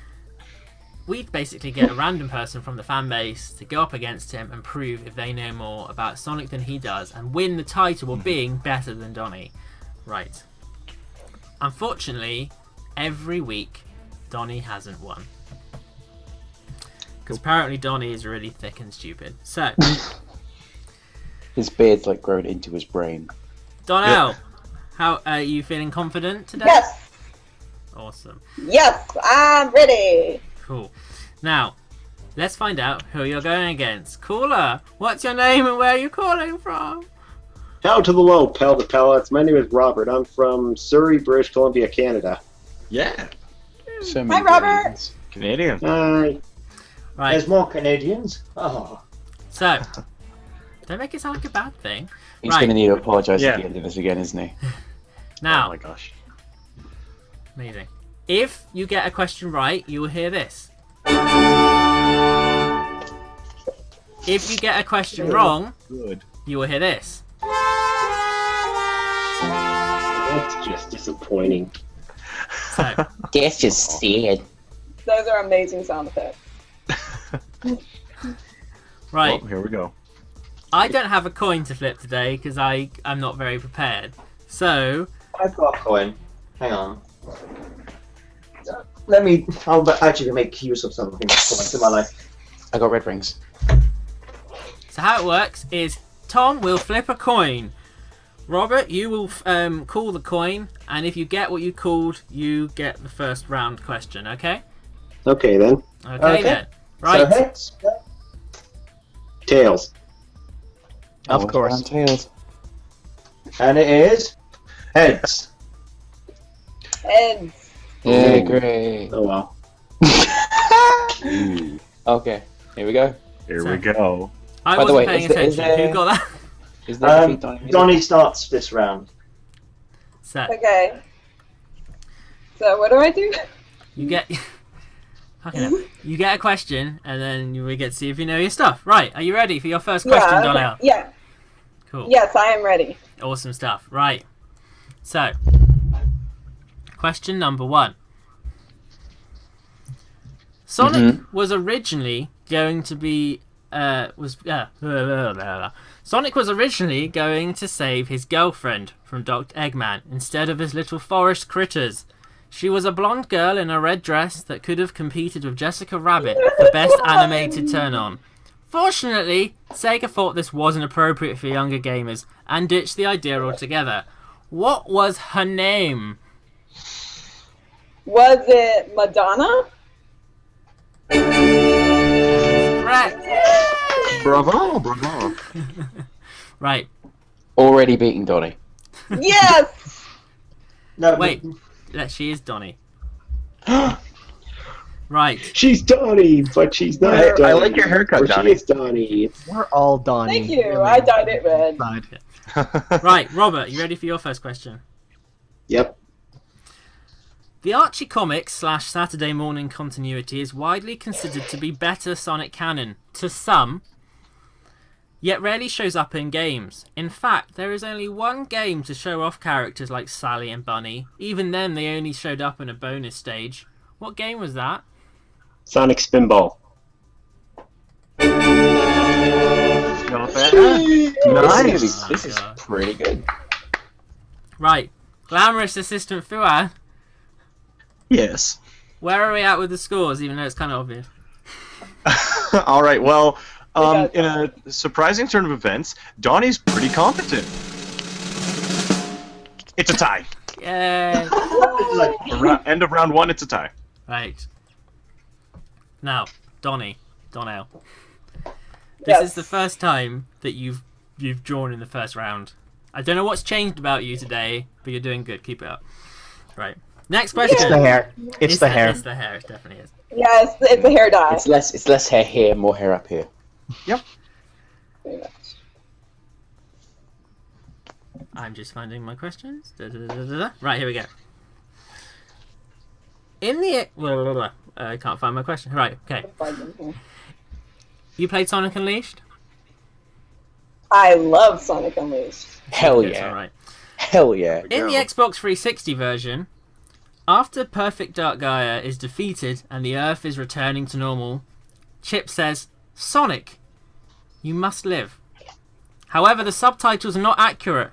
we basically get a random person from the fan base to go up against him and prove if they know more about Sonic than he does, and win the title of being better than Donnie. Right. Unfortunately, every week Donnie hasn't won, because apparently Donnie is really thick and stupid. So His beard's like grown into his brain. Donnell, how are you feeling confident today? Yes. Awesome. Yes, I'm ready. Cool. Now, let's find out who you're going against. Caller, what's your name and where are you calling from? Hello to the low, pal to pellets. My name is Robert. I'm from Surrey, British Columbia, Canada. Yeah. So Hi, Robert. Canadians. Canadian. Hi. Right. There's more Canadians. Oh. So, don't make it sound like a bad thing. He's Right. going to need to apologise Yeah. at the end of this again, isn't he? Now, Oh my gosh. amazing. If you get a question right, you will hear this. If you get a question wrong, Good. you will hear this. That's just disappointing. So, That's just sad. Those are amazing sound effects. right. Well, here we go. I don't have a coin to flip today because I'm not very prepared. So, I've got a coin. Hang on. Let me. I'll actually make use of some of these coins in my life. I got red rings. so how it works is Tom will flip a coin. Robert, you will call the coin, and if you get what you called, you get the first round question. Okay? Okay then. Okay. Then. Right. So heads. Tails. Of Oh, course. round tails. And it is heads. Heads. Yeah, Ooh. great. Oh well. Okay, here we go. Here we go. I By the wasn't way, paying is there- is attention. Who there- got that? Is there Defeat Donnie? Donnie starts this round. So, Okay. So what do I do? you get Fucking hell. You get a question, and then we get to see if you know your stuff. Right, are you ready for your first question, Yeah, Donnell? yeah. Cool. Yes, I am ready. Awesome stuff. Right. So, question number 1. Sonic was originally going to be Sonic was originally going to save his girlfriend from Dr. Eggman instead of his little forest critters. She was a blonde girl in a red dress that could have competed with Jessica Rabbit for best animated turn-on. Fortunately, Sega thought this wasn't appropriate for younger gamers and ditched the idea altogether. What was her name? Was it Madonna? Correct. Bravo, bravo. Right. Already beating Donnie. Yes! No, Wait. She is Donnie. Right. She's Donnie, but she's not I Donnie. like your haircut, Or Donnie. She is Donnie. We're all Donnie. Thank you. I dyed it red. Right, Robert, you ready for your first question? Yep. The Archie Comics / Saturday morning continuity is widely considered to be better Sonic canon to some, yet rarely shows up in games. In fact, there is only one game to show off characters like Sally and Bunny. Even then, they only showed up in a bonus stage. What game was that? Sonic Spinball. Not bad. Nice. This is God. pretty good. Right, glamorous assistant Fuad, Yes. where are we at with the scores, even though it's kind of obvious? All right. Well, Yeah. in a surprising turn of events, Donnie's pretty competent. It's a tie. Yay! End of round 1. It's a tie. Right. Now, Donnell. This Yes. is the first time that you've drawn in the first round. I don't know what's changed about you today, but you're doing good. Keep it up. Right. Next question. It's the hair. It's the hair. It's the hair. It definitely is. Yes, it's a hair dye. It's less hair here, more hair up here. Pretty much. I'm just finding my questions. Right, here we go. I can't find my question. Right, okay. You played Sonic Unleashed? I love Sonic Unleashed. Hell Yes, yeah. alright. Hell yeah. In the Xbox 360 version, after Perfect Dark Gaia is defeated and the Earth is returning to normal, Chip says, "Sonic, you must live." However, the subtitles are not accurate.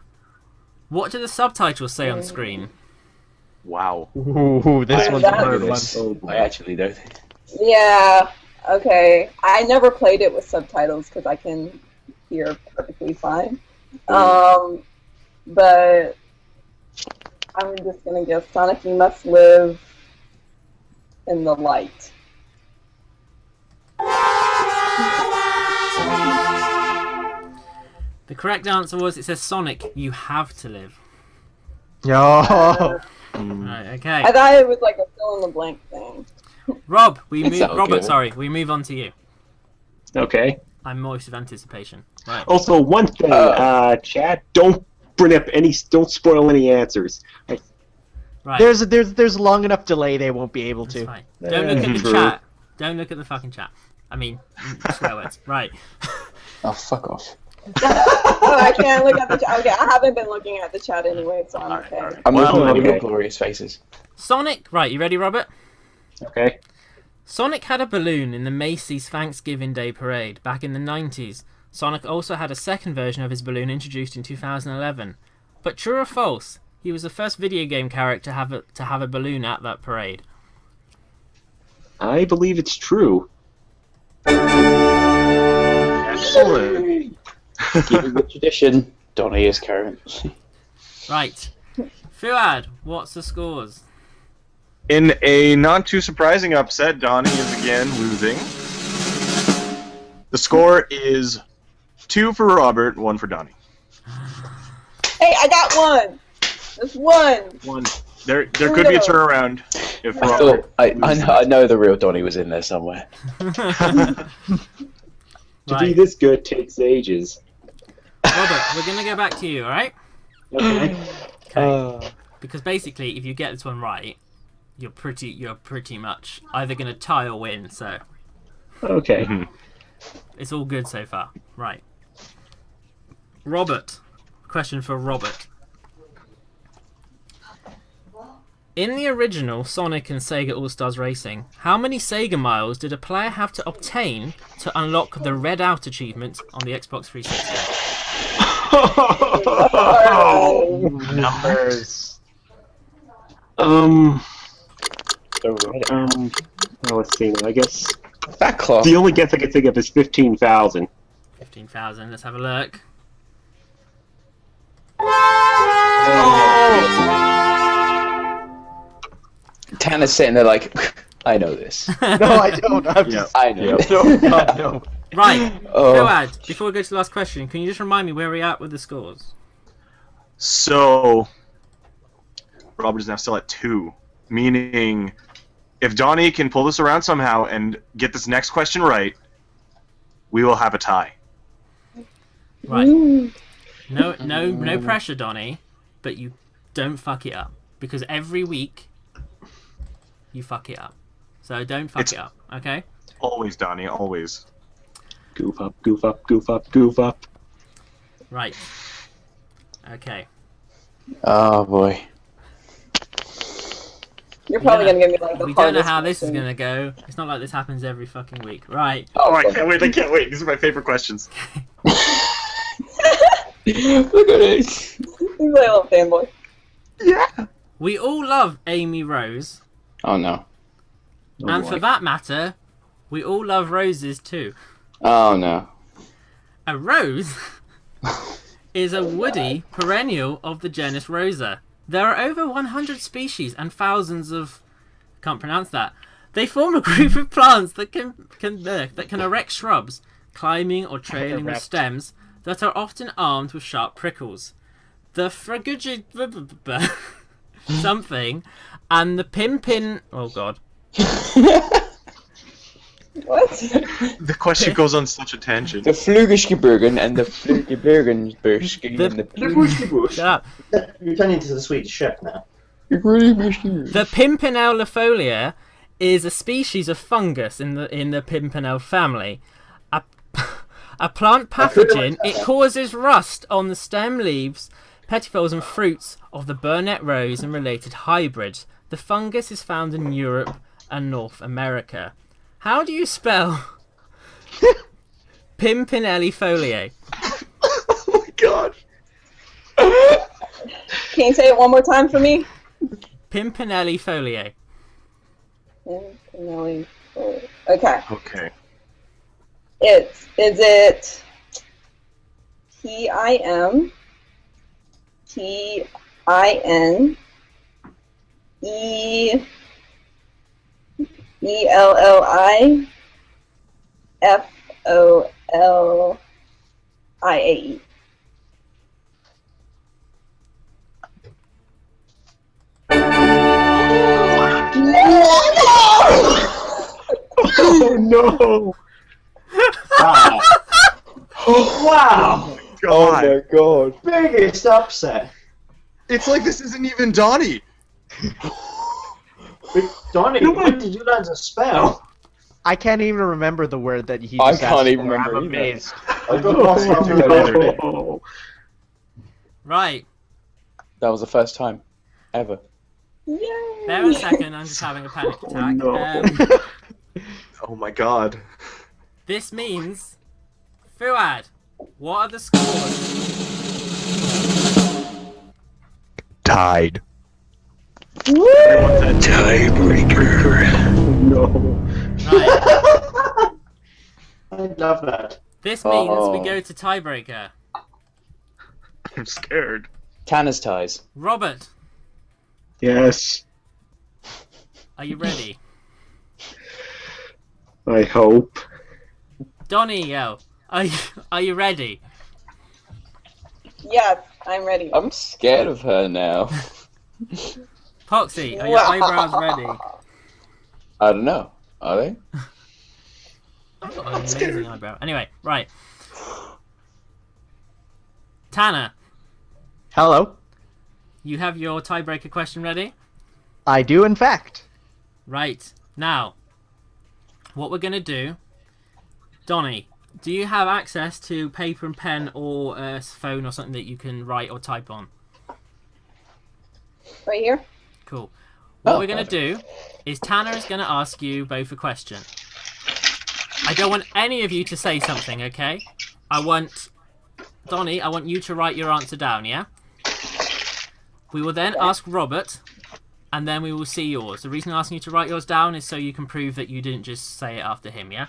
What do the subtitles say on screen? Wow. Ooh, this I one's love a hard this. one. I actually don't think. Yeah, okay. I never played it with subtitles because I can hear perfectly fine. But I'm just gonna guess Sonic, you must live in the light. The correct answer was, it says, "Sonic, you have to live." Yo. Right, okay. I thought it was like a fill in the blank thing. Rob, It's all Robert, good. sorry, we move on to you. Okay. I'm moist with anticipation. Right. Also, one thing, chat, don't don't spoil any answers. Right. There's a long enough delay they won't be able That's to. fine. Don't look at the True. chat. Don't look at the fucking chat. I mean, swear words. Right. Oh, fuck off. Oh, I can't look at the chat. Okay, I haven't been looking at the chat anyway, so I'm okay. I'm Well, looking at okay. your glorious faces. Sonic. Right, you ready, Robert? Okay. Sonic had a balloon in the Macy's Thanksgiving Day Parade back in the 90s. Sonic also had a second version of his balloon introduced in 2011. But true or false, he was the first video game character to have a balloon at that parade. I believe it's true. Excellent. Keeping the tradition, Donnie is current. Right. Fuad, what's the scores? In a not too surprising upset, Donnie is again losing. The score is 2 for Robert, 1 for Donnie. Hey, I got one! Just one! One. There could be a turnaround if I Robert. thought I know the real Donnie was in there somewhere. To Right. be this good takes ages. Robert, we're going to go back to you, alright? Okay. Okay. Because basically, if you get this one right, you're pretty much either gonna tie or win. So Okay. it's all good so far. Right. Robert. Question for Robert. In the original Sonic and Sega All-Stars Racing, how many Sega miles did a player have to obtain to unlock the Red Out achievement on the Xbox 360? Numbers. Well, let's see. I guess That clock. the only guess I can think of is 15,000. 15,000. Let's have a look. Tanner's sitting there like, I know this. No, I don't. I know. Yep. No, God, no. Right. Oh. Fuad, before we go to the last question, can you just remind me where we're at with the scores? So, Robert is now still at 2, meaning if Donnie can pull this around somehow and get this next question right, we will have a tie. Right. No pressure, Donnie, but you don't fuck it up because every week you fuck it up. So don't fuck it up, okay? Always, Donnie, always. Goof up, goof up, goof up, goof up. Right. Okay. Oh boy. You're probably Yeah. gonna give me like the We don't know hardest how this is question. gonna go. It's not like this happens every fucking week. Right. Oh, I can't wait, I can't wait. These are my favorite questions. Look at this. He's like a little fanboy. Yeah. We all love Amy Rose, Oh no. Oh, and boy. for that matter, we all love roses too. Oh no. A rose is a woody perennial of the genus Rosa. There are over 100 species and thousands of... can't pronounce that. They form a group of plants that can erect shrubs, climbing or trailing with Erect. stems that are often armed with sharp prickles. The fragugid something and the pimpin... oh god. What? The question goes on such a tangent. The Flügelgebirgen and the Flügelgebirgenbürschke and the Shut up. You're turning into the Swedish chef now. The Pimpinella is a species of fungus in the Pimpinella family. A plant pathogen, it causes rust on the stem, leaves, petioles and fruits of the burnet rose and related hybrids. The fungus is found in Europe and North America. How do you spell Pimpinella foliae? Oh my god. Can you say it one more time for me? Pimpinella foliae. Okay. Okay. Is it PIMPINELLI FOLIAE? Oh no! Wow. Wow. God. god. Biggest upset. It's like this isn't even Donnie. Donnie, when did you learn to spell? I can't even remember the word that he I just can't asked even for. remember I'm either. amazed. I got lost after the other day. No. Right. That was the first time ever. Yay! Bear a second, I'm just having a panic attack. no. Oh my god. This means, Fuad, what are the scores? Tied. Tiebreaker. No. Right. I love that. This means we Oh. go to tiebreaker. I'm scared. Tanner's ties. Robert, Yes. are you ready? I hope. Donnie, are you ready? Yes, I'm ready. I'm scared of her now. Poxxy, are your eyebrows ready? I don't know. Are they? I've got an amazing eyebrow. Anyway, right. Tanner, Hello. you have your tiebreaker question ready? I do, in fact. Right. Now, what we're going to do... Donnie, do you have access to paper and pen or a phone or something that you can write or type on? Right here. Cool. What we're going to do is Tanner is going to ask you both a question. I don't want any of you to say something, okay? Donnie, I want you to write your answer down, yeah? We will then ask Robert, and then we will see yours. The reason I'm asking you to write yours down is so you can prove that you didn't just say it after him, yeah?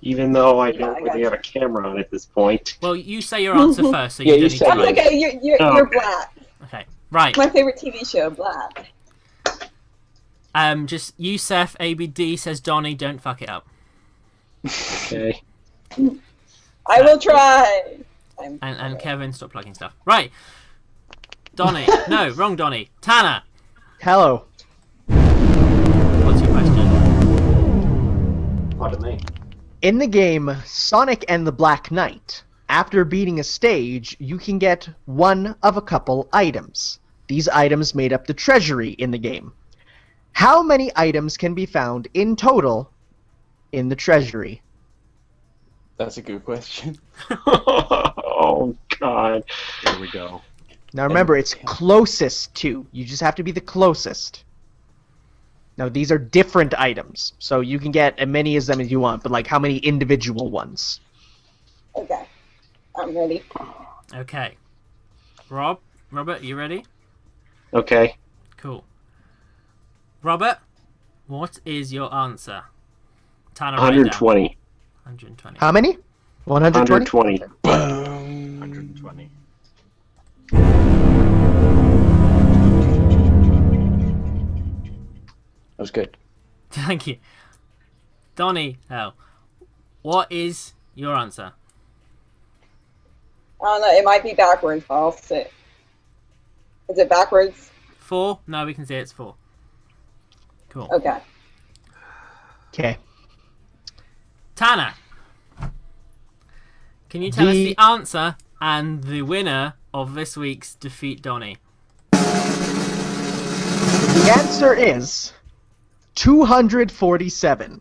Even though I don't really have a camera on at this point. Well, you say your answer first, so Yeah, you you don't need say to That's write. okay. You're Black. Okay, right. My favorite TV show, Black. Just Yusef ABD says Donnie, don't fuck it up. Okay. I will try. And Kevin, stop plugging stuff. Right. Donnie. No, wrong Donnie. Tanner. Hello. What's your question? Pardon me. In the game Sonic and the Black Knight, after beating a stage, you can get one of a couple items. These items made up the treasury in the game. How many items can be found in total in the treasury? That's a good question. Oh, God. Here we go. Now remember, it's closest to. You just have to be the closest. Now these are different items, so you can get as many of them as you want, but like how many individual ones? Okay. I'm ready. Okay. Robert, you ready? Okay. Cool. Robert, what is your answer? Tanner, write it down. 120. 120. How many? 120? 120. 120. That was good. Thank you. Donnie, what is your answer? I don't know. It might be backwards, but I'll sit. Is it backwards? 4? No, we can say it's 4. Cool. Okay. Okay. Tanner, can you tell us the answer and the winner of this week's Defeat Donnie? The answer is 247.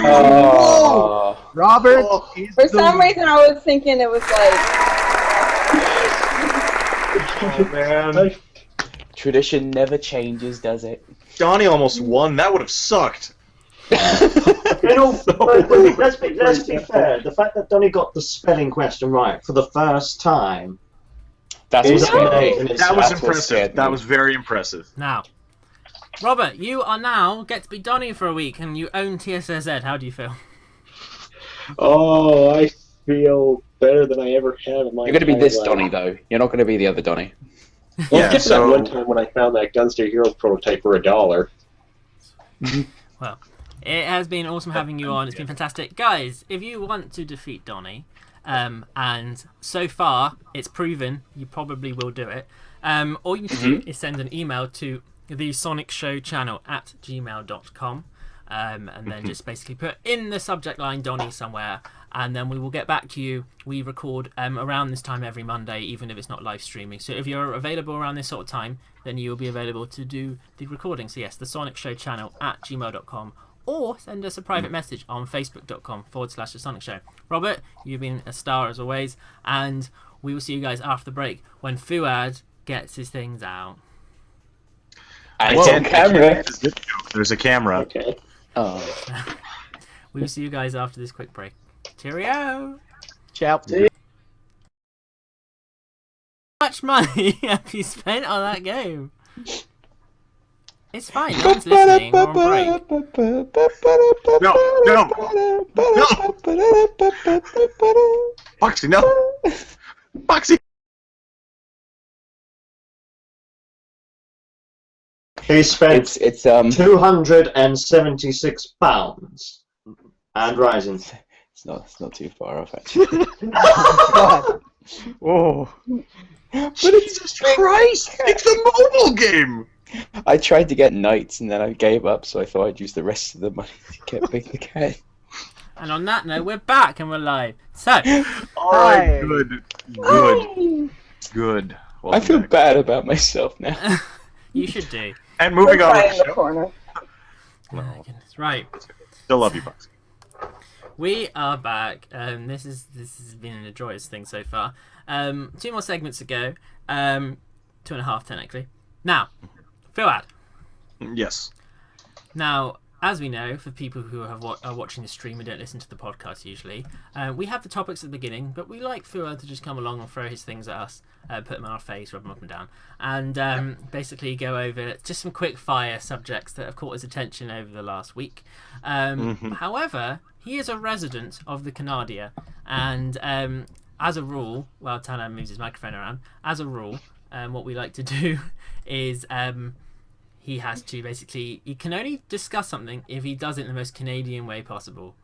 Oh. Robert is For the some winner. reason, I was thinking it was like. Oh, man. Tradition never changes, does it? Donnie almost won. That would have sucked. You know, but let's be fair. The fact that Donnie got the spelling question right for the first time That's is what scared me. amazing. That was That's what impressive. scared That me. was very impressive. Now, Robert, you are now get to be Donnie for a week, and you own TSSZ. How do you feel? Oh, I feel better than I ever have in my You're going to be entire this life. Donnie, though. You're not going to be the other Donnie. Well, Yeah, except for so- that one time when I found that Gunster Heroes prototype for $1. Well, it has been awesome having you on. It's been fantastic. Guys, if you want to defeat Donnie, and so far it's proven you probably will do it, all you need to do is send an email to thesonicshowchannel at gmail.com, and then just basically put in the subject line Donnie somewhere, and then we will get back to you. We record around this time every Monday, even if it's not live streaming. So if you're available around this sort of time, then you will be available to do the recording. So yes, thesonicshowchannel at gmail.com, or send us a private message on facebook.com/thesonicshow. Robert, you've been a star as always, and we will see you guys after the break when Fuad gets his things out. And Whoa. on camera. There's a camera. Okay. Oh. We will see you guys after this quick break. Cheerio! Ciao. How much money have you spent on that game? It's fine, no one's listening. We're on break. No. Poxxy, no. Poxxy. He spent It's 276 pounds and rising. it's not too far off actually. God. Oh. Jesus Christ! It's a mobile game. I tried to get knights and then I gave up, so I thought I'd use the rest of the money to get Big the Cat. And on that note, we're back and we're live. So, All right, Hi. good. Well, I feel bad about myself now. you should do. And moving on. Right With in the the show. corner. Oh my goodness. Right. Still love you, Poxxy. We are back. This has been a joyous thing so far. 2 more segments to go. 2.5 technically. Now, Fuad. Yes. Now, as we know, for people who are watching the stream and don't listen to the podcast usually, we have the topics at the beginning, but we like Fuad to just come along and throw his things at us, put them on our face, rub them up and down, and basically go over just some quick fire subjects that have caught his attention over the last week. However, he is a resident of the Canadia, and as a rule, while Tana moves his microphone around, as a rule, what we like to do is he has to basically, he can only discuss something if he does it in the most Canadian way possible.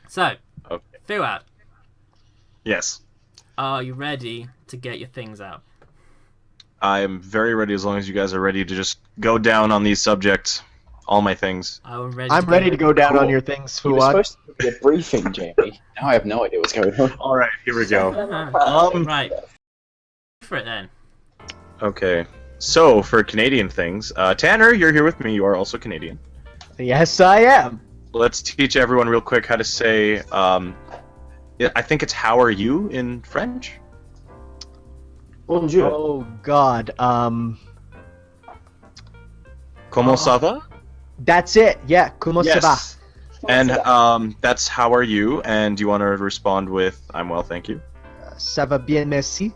So, Okay. Fuad, Yes. are you ready to get your things out? I am very ready as long as you guys are ready to just go down on these subjects. All my things. I'm ready. I'm ready to go down Cool. on your things, You were Fuad. supposed to be a briefing, Jamie. Now I have no idea what's going on. All right, here we go. Right. For it then. Okay. So, for Canadian things, Tanner, you're here with me. You are also Canadian. Yes, I am. Let's teach everyone real quick how to say, I think it's how are you in French? Bonjour. Oh God. Comment ça va? That's it. Yeah. Comment ça va? And that's how are you? And you want to respond with I'm well, thank you. Ça va bien, merci.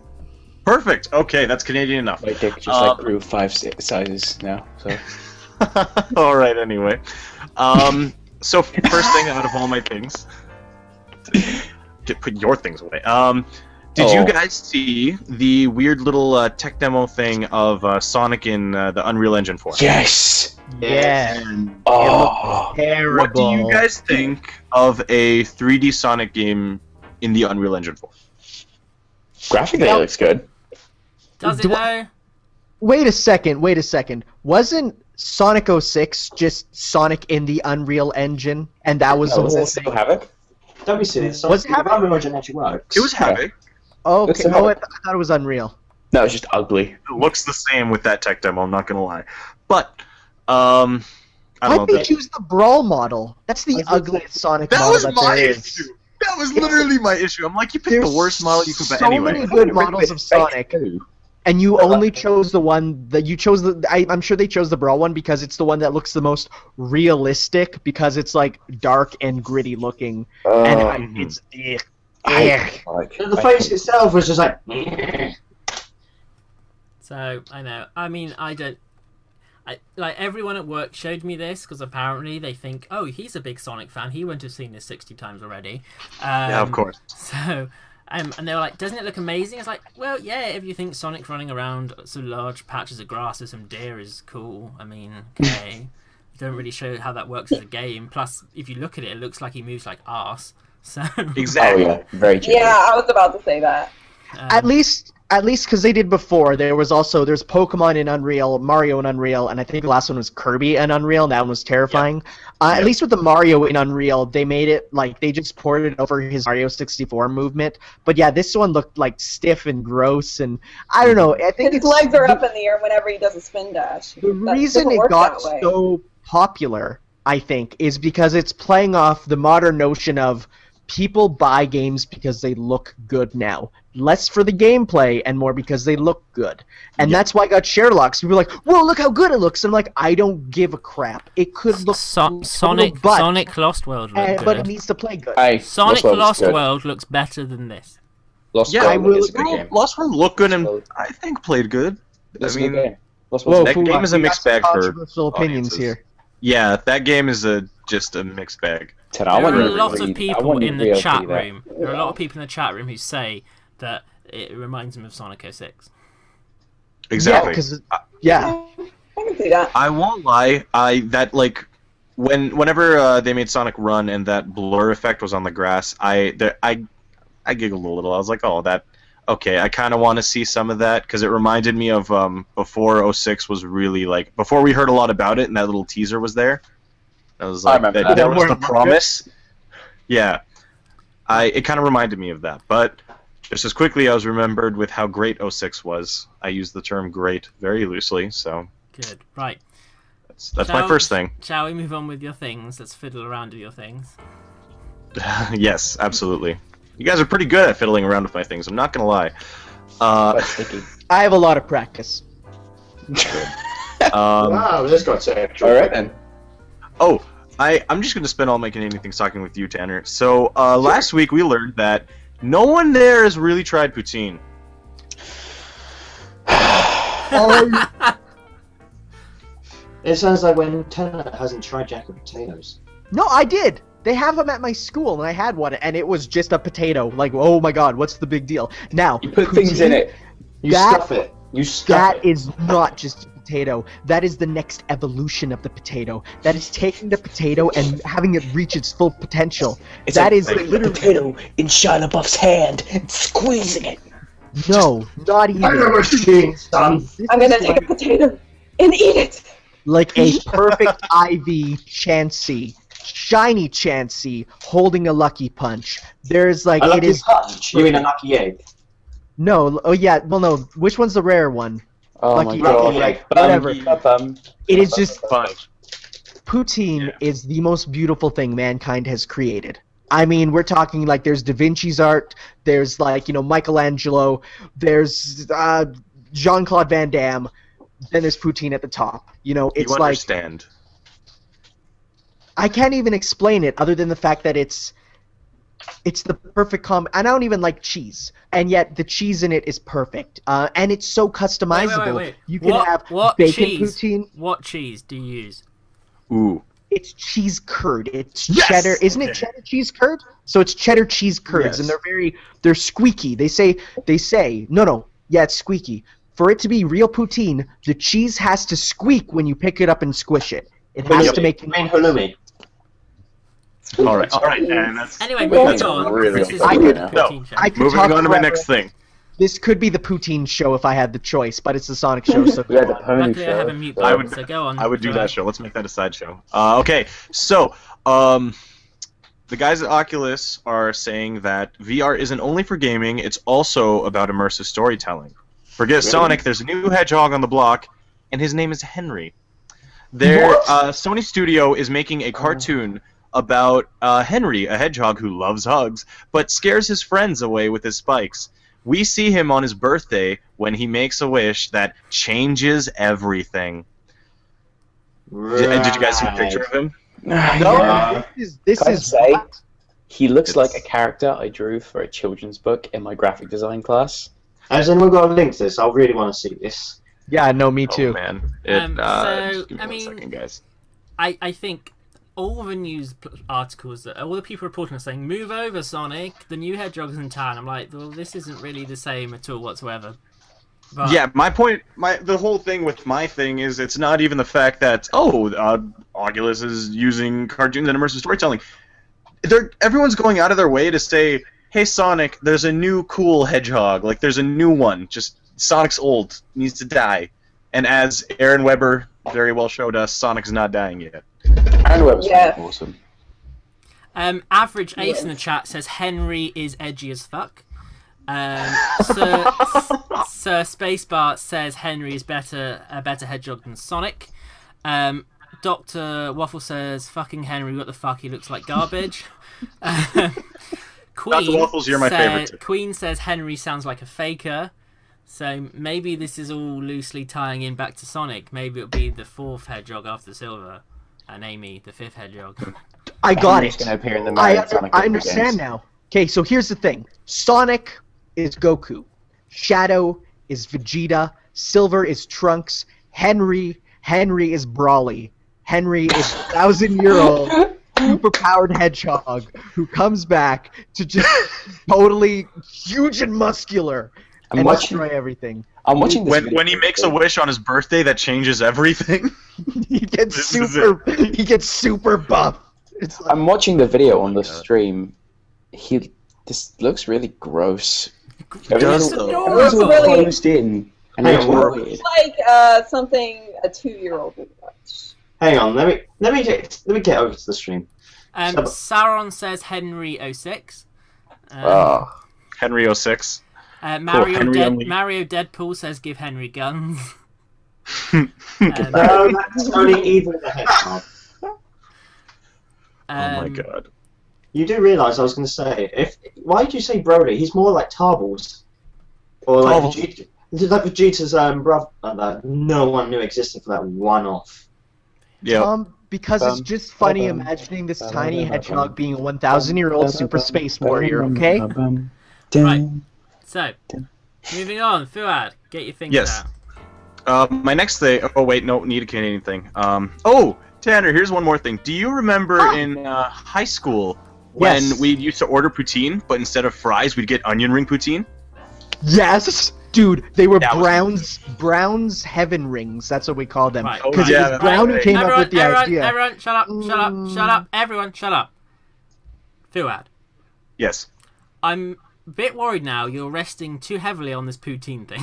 Perfect. Okay, that's Canadian enough. My dick just grew 5 sizes now. So All right. Anyway, so first thing out of all my things, put your things away. Did you guys see the weird little tech demo thing of Sonic in the Unreal Engine 4? yes. Yeah. Oh, Terrible. What do you guys think of a 3D Sonic game in the Unreal Engine 4? graphically it looks good. Does it Do though? Wait a second. Wasn't Sonic 06 just Sonic in the Unreal Engine, and that was the Was whole it still thing? Havoc? Don't be silly. So Was it the happening? Unreal Engine actually works. It was Havoc. Oh, It's okay. a Oh, I Havoc. thought it was Unreal. No, it's just ugly. It looks the same with that tech demo. I'm not gonna lie, but I don't Why'd know. they That, choose the Brawl model? That's the ugliest Sonic that model was that my there is. issue. That was literally my issue. I'm like, you picked the worst model you could. But so anyway, many good models of Sonic, and you only chose the one that you chose. I'm sure they chose the Brawl one because it's the one that looks the most realistic because it's like dark and gritty looking, and it's The face itself was just like. So I know. I mean, like everyone at work showed me this because apparently they think, oh, he's a big Sonic fan. He wouldn't have seen this 60 times already. yeah, of course. So, and they were like, doesn't it look amazing? It's like, well, yeah, if you think Sonic running around some large patches of grass with some deer is cool. I mean, okay. Don't really show how that works as a game. Plus, if you look at it, it looks like he moves like arse. So Exactly. Oh yeah, very cheap. Yeah, I was about to say that. At least because they did before. There's Pokemon in Unreal, Mario in Unreal, and I think the last one was Kirby in Unreal, and that one was terrifying. At least with the Mario in Unreal, they made it like they just ported over his Mario 64 movement. But yeah, this one looked like stiff and gross, and I don't know. I think His legs are up in the air whenever he does a spin dash. The reason it got so popular, I think, is because it's playing off the modern notion of people buy games because they look good now. Less for the gameplay and more because they look good. And that's why I got Sherlock. So people are like, whoa, look how good it looks. And I'm like, I don't give a crap. It could look Sonic but, Sonic Lost World looked good. but it needs to play good. Hey, Sonic World is Lost good. World looks better than this. Lost Yeah, World is a good game. Lost World looked good and World. I think played good. It's I a good mean, game. Lost Whoa, World's that a good game is a we got mixed some bag for controversial opinions audiences. here. Yeah, that game is just a mixed bag. Ted, There I want are a you to lot read- of I people want you in to the read chat that. room. There are a lot of people in the chat room who say that it reminds them of Sonic 06. Exactly. Yeah, because yeah. I can see that. I won't lie. Whenever they made Sonic Run and that blur effect was on the grass, I giggled a little. I was like, oh, that. Okay, I kind of want to see some of that because it reminded me of before 06 was really like before we heard a lot about it and that little teaser was there. I was like, remember that, that. there was Where the it looked promise. Yeah, it kind of reminded me of that. But Just as quickly, I was remembered with how great 06 was. I use the term great very loosely, so Good. Right. that's my first thing. Shall we move on with your things? Let's fiddle around with your things. Yes, absolutely. You guys are pretty good at fiddling around with my things, I'm not gonna lie. Quite sticky. I have a lot of practice. Wow, this got sexual. All right then. Oh, I'm just gonna spend all my Canadian things talking with you, Tanner. So last week we learned that no one there has really tried poutine. It sounds like when Tanner hasn't tried jacket potatoes. No, I did. They have them at my school, and I had one, and it was just a potato. Like, oh my god, what's the big deal? Now, You put things in it. You That- stuff it. You stuff that is not just a potato. That is the next evolution of the potato. That is taking the potato and having it reach its full potential. That is literally potato in Shia LaBeouf's hand and squeezing it. no, not it. I'm a even. machine, son. This I'm gonna is take a potato and eat it. like a perfect IV Chansey, shiny Chansey holding a Lucky Punch. There's like A lucky it is punch. You mean a lucky egg? no. Oh yeah, well no. Which one's the rare one? Oh Lucky my god. Lucky egg. Whatever. Bum. It is just Fine. poutine is the most beautiful thing mankind has created. I mean, we're talking like there's Da Vinci's art, there's like, Michelangelo, there's Jean-Claude Van Damme, then there's poutine at the top. It's You like understand. I can't even explain it other than the fact that it's the perfect I don't even like cheese, and yet the cheese in it is perfect. And it's so customizable. Wait. You can have what bacon cheese? poutine. What cheese do you use? Ooh. It's cheese curd. It's Yes! cheddar. Isn't it Okay. cheddar cheese curd? So it's cheddar cheese curds, Yes. and they're squeaky. They say no, yeah, it's squeaky. For it to be real poutine, the cheese has to squeak when you pick it up and squish it. It has to make You mean halloumi? All right, and that's Anyway, Well, moving that's on. really This is I a could- poutine show. I could moving talk on to my forever. next thing. This could be the poutine show if I had the choice, but it's the Sonic show, so We had the pony Luckily, I have a show. mute so- button, so go on. I would do Go that ahead. show. Let's make that a sideshow. Okay, so the guys at Oculus are saying that VR isn't only for gaming; it's also about immersive storytelling. Forget Sonic. There's a new hedgehog on the block, and his name is Henry. Their Sony studio is making a cartoon about Henry, a hedgehog who loves hugs, but scares his friends away with his spikes. We see him on his birthday when he makes a wish that changes everything. Did you guys see a picture of him? no, Yeah. this Can I is say, he looks It's- like a character I drew for a children's book in my graphic design class. Has anyone got a link to this? I really want to see this. yeah, no, me Oh too. man! So, Just give me I one mean- second, guys. I think all the news articles, all the people reporting are saying, move over, Sonic, the new hedgehog's in town. I'm like, well, this isn't really the same at all whatsoever. But, Yeah, my point, the whole thing with my thing is it's not even the fact that Oculus is using cartoons and immersive storytelling. Everyone's going out of their way to say, "Hey Sonic, there's a new cool hedgehog. Like there's a new one. Just Sonic's old, needs to die." And as Aaron Weber very well showed us, Sonic's not dying yet. And Web's Yeah. awesome. Average Ace in the Yes. chat says Henry is edgy as fuck. Sir Spacebar says Henry is a better hedgehog than Sonic. Dr. Waffle says fucking Henry, what the fuck, he looks like garbage. Queen Dr. Waffles, you're my favorite too. Queen says Henry sounds like a faker. So maybe this is all loosely tying in back to Sonic. Maybe it'll be the fourth hedgehog after Silver, and Amy, the fifth hedgehog. I got Henry's it. gonna appear in the Mario Sonic I video understand games. now. Okay, so here's the thing. Sonic is Goku. Shadow is Vegeta. Silver is Trunks. Henry is Brawly. Henry is 1,000-year-old superpowered hedgehog who comes back to just totally huge and muscular I'm and watching- destroy everything. I'm watching this video When he makes a wish on his birthday, that changes everything. He gets This is he gets super buff. It's like, I'm watching the video on the God. stream. This looks really gross. does, Everything's though. everything's all Really? closed in. And Hey, it's horrible. weird. It's like something a 2-year-old would watch. Hang on, let me get over to the stream. Sauron says Henry 06. Oh. Henry 06. Mario Deadpool says give Henry guns. No, that's only Evil the Hedgehog. Oh my god. You do realise I was going to say, why did you say Broly? He's more like Tarbles. Or like Vegeta. Like Vegeta's brother. No one knew existed for that one-off. Yeah. Because it's just funny imagining this tiny hedgehog being a 1,000-year-old super space warrior, okay? Right. So, moving on. Fuad, get your things out. My next thing... Oh, wait, no, need a Canadian thing. Oh, Tanner, here's one more thing. Do you remember in high school when we used to order poutine, but instead of fries, we'd get onion ring poutine? Yes! Dude, they were Brown's Heaven Rings. That's what we called them. Because it was Brown who came up with the idea. Everyone, shut up. Everyone, shut up. Fuad. Yes. I'm a bit worried now you're resting too heavily on this poutine thing.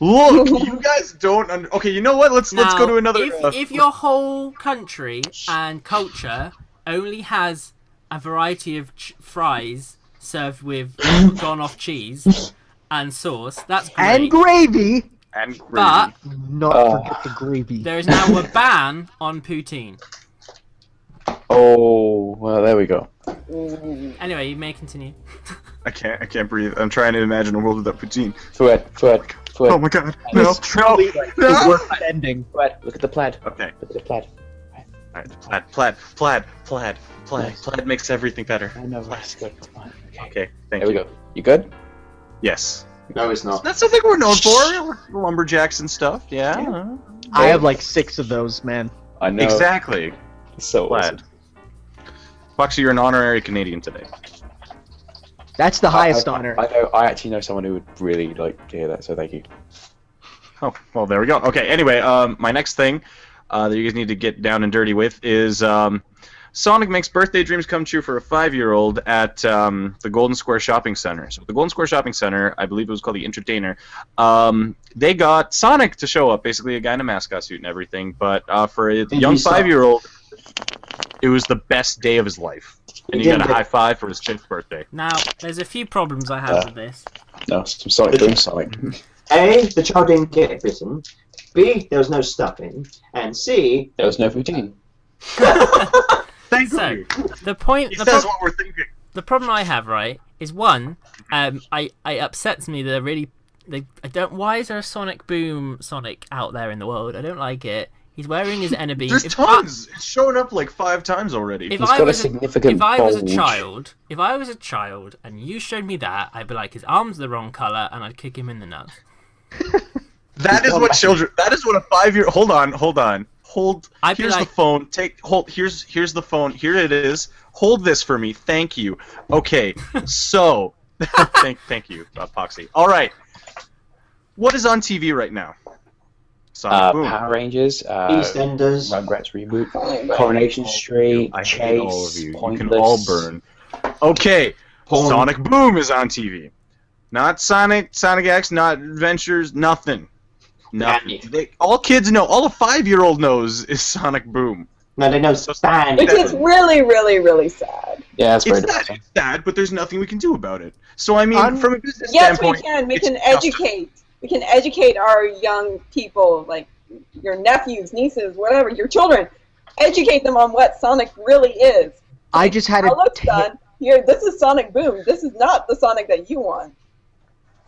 Look, you guys don't... Okay, you know what? Let's go to another... If your whole country and culture only has a variety of fries served with gone-off cheese... and sauce, that's great. And gravy! But not forget the gravy. There is now a ban on poutine. Oh, well, there we go. Anyway, you may continue. I can't breathe. I'm trying to imagine a world without poutine. Fuad. Oh my god. No. Worth ending. Fuad, look at the plaid. Okay. Look at the plaid. Alright, plaid makes everything better. I know, that's good. Okay, thank you. There we go. You good? Yes. No, it's not. That's something we're known for. Lumberjacks and stuff, yeah. I have like 6 of those, man. I know. Exactly. So plaid. Foxy, you're an honorary Canadian today. That's the highest honor. I know. I actually know someone who would really like to hear that, so thank you. Oh, well, there we go. Okay, anyway, my next thing that you guys need to get down and dirty with is Sonic makes birthday dreams come true for a 5-year-old at the Golden Square Shopping Center. So the Golden Square Shopping Center, I believe it was called the Entertainer, they got Sonic to show up, basically a guy in a mascot suit and everything, but for a young 5-year-old, it was the best day of his life. And he got a high five for his 5th birthday. Now, there's a few problems I have with this. No, some Sonic Boom Sonic. A, the child didn't get bitten. B, there was no stuffing. And C, there was no poutine. Thank you. The point. He says what we're thinking. The problem I have, right, is one. I upsets me that I don't. Why is there a Sonic Boom Sonic out there in the world? I don't like it. He's wearing his enemy. There's tons. It's shown up like 5 times already. If I was a child and you showed me that, I'd be like, his arm's the wrong color, and I'd kick him in the nuts. That is what children. That is what a 5-year. Hold on. Here's the phone. Here's the phone. Here it is. Hold this for me. Thank you. Okay. So, thank you, Poxxy. All right. What is on TV right now? Sonic Boom. Power Rangers. EastEnders. Rugrats reboot. Coronation Street. I Chase. hate all of you. Pointless. You can all burn. Okay. Sonic Boom is on TV. Not Sonic X, not Adventures, nothing. All kids know, all a 5-year-old knows is Sonic Boom. No, they know Stan. Which is really, really, really sad. Yeah, it's very it's sad, but there's nothing we can do about it. So, I mean, from a business standpoint... Yes, we can. We can educate. We can educate our young people, like your nephews, nieces, whatever, your children. Educate them on what Sonic really is. I just had Here, this is Sonic Boom. This is not the Sonic that you want.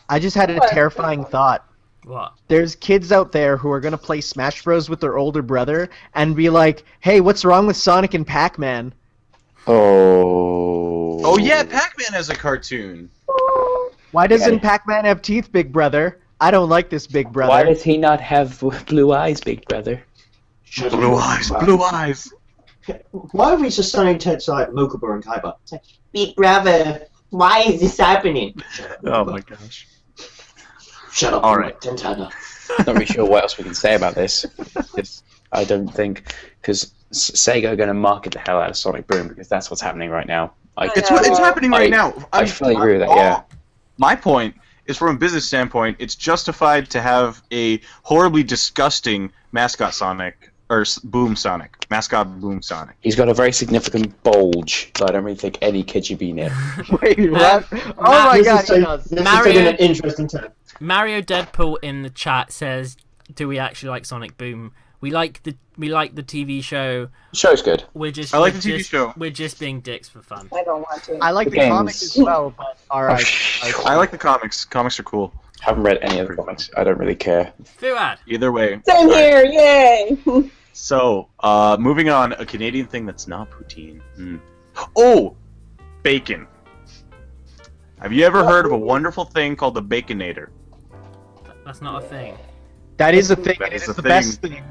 I just had a terrifying thought. What? There's kids out there who are going to play Smash Bros. With their older brother and be like, hey, what's wrong with Sonic and Pac-Man? Oh, yeah, Pac-Man has a cartoon. Why doesn't Pac-Man have teeth, big brother? I don't like this, big brother. Why does he not have blue eyes, big brother? Blue eyes. Why are we just starting to like Mokuba and Kaiba? It's like, big brother, why is this happening? Oh my gosh. Shut up. All right. Tentana. Not really sure what else we can say about this. I don't think, because SEGA are going to market the hell out of Sonic Boom because that's what's happening right now. It's happening right now. I fully agree with that, yeah. My point is, from a business standpoint, it's justified to have a horribly disgusting mascot Sonic Boom Sonic, mascot Boom Sonic. He's got a very significant bulge that I don't really think any kid should be near. Wait, what? Oh my god, he does. This is Mario- taking an interesting turn. Mario Deadpool in the chat says, "Do we actually like Sonic Boom? We like the TV show. Show's good. I like the TV show. We're just being dicks for fun." I don't want to. I like The the games. comics as well, but alright. I like the comics. Comics are cool. Haven't read any of the comics. I don't really care. Fuad. Either way. Same here, yay! So, moving on, a Canadian thing that's not poutine. Oh, bacon. Have you ever heard of a wonderful thing called the Baconator? That's not a thing. That is a thing. That It is is a the thing. best thing.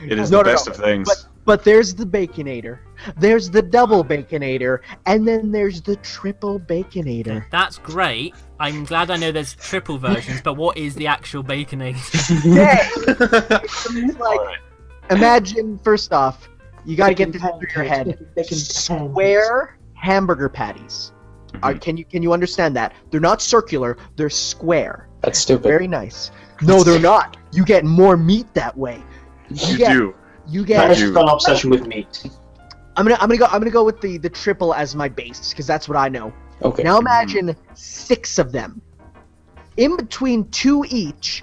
It is No, the no, best no. of things. But there's the Baconator, there's the double Baconator, and then there's the triple Baconator. That's great. I'm glad I know there's triple versions, but what is the actual Baconator? It's like, imagine, first off, you gotta get this through your head. Square hamburger patties. Can you understand that? They're not circular, they're square. That's stupid. Very nice. No, they're not. You get more meat that way. You get, do. You That get. is an obsession with meat. I'm gonna go with the triple as my base because that's what I know. Okay. Now imagine 6 of them. In between 2 each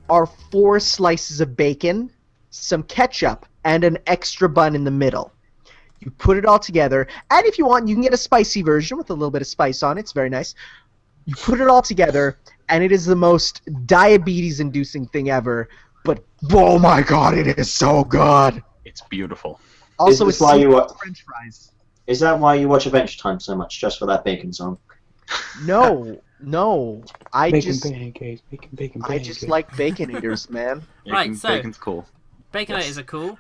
are 4 slices of bacon, some ketchup, and an extra bun in the middle. You put it all together, and if you want, you can get a spicy version with a little bit of spice on it. It's very nice. You put it all together, and it is the most diabetes-inducing thing ever. But oh my god, it is so good. It's beautiful. Also, this it's why you French fries. Is that why you watch Adventure Time so much, just for that bacon song? No. I Bacon just pancakes, bacon I just like baconators, man. Right, so- Bacon's cool. Baconators are cool.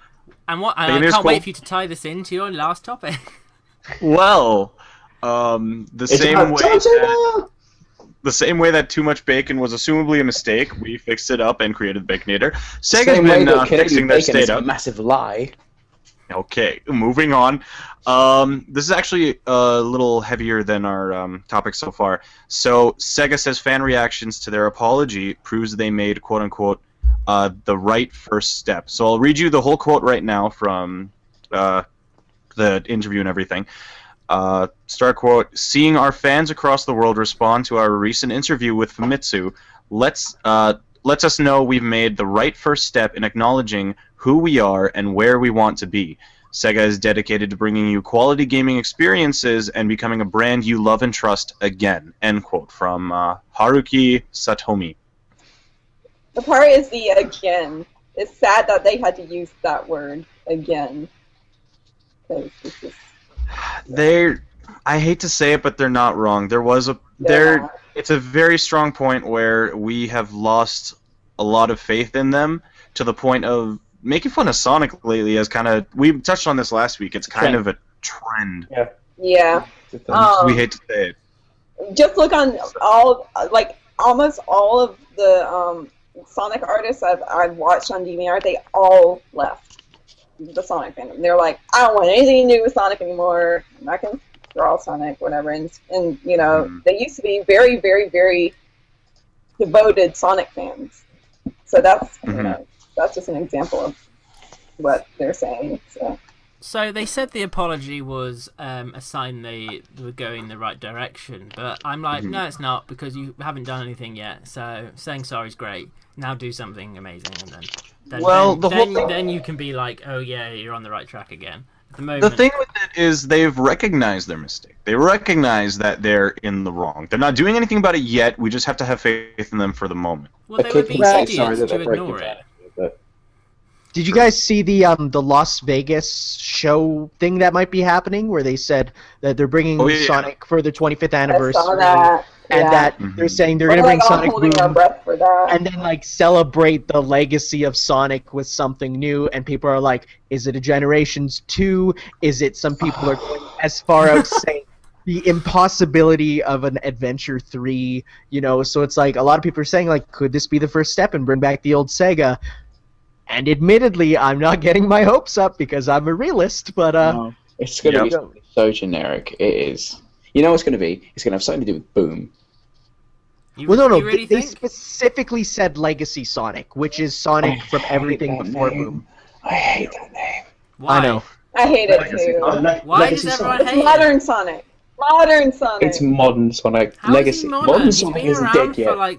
And what? I Baconators can't cool. wait for you to tie this into your last topic. Well, the It's same about way John that, Cena! the same way that too much bacon was assumably a mistake, we fixed it up and created the Baconator. Sega's Same way been that fixing Canadian their bacon is state a up. massive lie. Okay, moving on. This is actually a little heavier than our topic so far. So, Sega says fan reactions to their apology proves they made, quote-unquote, the right first step. So I'll read you the whole quote right now from the interview and everything. Start quote, "Seeing our fans across the world respond to our recent interview with Famitsu lets us know we've made the right first step in acknowledging who we are and where we want to be. Sega is dedicated to bringing you quality gaming experiences and becoming a brand you love and trust again." End quote from Haruki Satomi. The part is the again. It's sad that they had to use that word again. 'Cause it's just, I hate to say it, but they're not wrong. It's a very strong point where we have lost a lot of faith in them to the point of making fun of Sonic lately as kind of, we touched on this last week, it's kind of a trend. yeah. We hate to say it. Just look on almost all of the Sonic artists I've watched on DVR, they all left the Sonic fandom. They're like, I don't want anything to do with Sonic anymore. I'm not gonna draw Sonic, whatever. And you know, they used to be very, very, very devoted Sonic fans. So that's you know, that's just an example of what they're saying. So they said the apology was a sign they were going the right direction, but I'm like, no, it's not, because you haven't done anything yet. So saying sorry is great. Now do something amazing, and then you can be like, oh yeah, you're on the right track again. At the moment, The thing with it is they've recognized their mistake. They recognize that they're in the wrong. They're not doing anything about it yet. We just have to have faith in them for the moment. well, they would be idiots to ignore it. Did you guys see the Las Vegas show thing that might be happening, where they said that they're bringing Sonic for the 25th anniversary, I saw that. and that they're saying they're going to bring Sonic holding our Boom, breath for that. and then like celebrate the legacy of Sonic with something new, and people are like, is it a Generations 2? Is it, some people are going as far out saying the impossibility of an Adventure 3, you know, so it's like a lot of people are saying like, could this be the first step and bring back the old Sega? And admittedly, I'm not getting my hopes up because I'm a realist, but No, it's going to be so generic. It is. You know what it's going to be? It's going to have something to do with Boom. no, You really they think? specifically said Legacy Sonic, which is Sonic from everything before Boom. I hate that name. Why? I know. I hate it Legacy. too. Why Legacy does everyone Sonic. hate It's modern Sonic. Modern Sonic. It's modern Sonic. How is Legacy. he modern? He's Sonic been isn't around dead for yet. like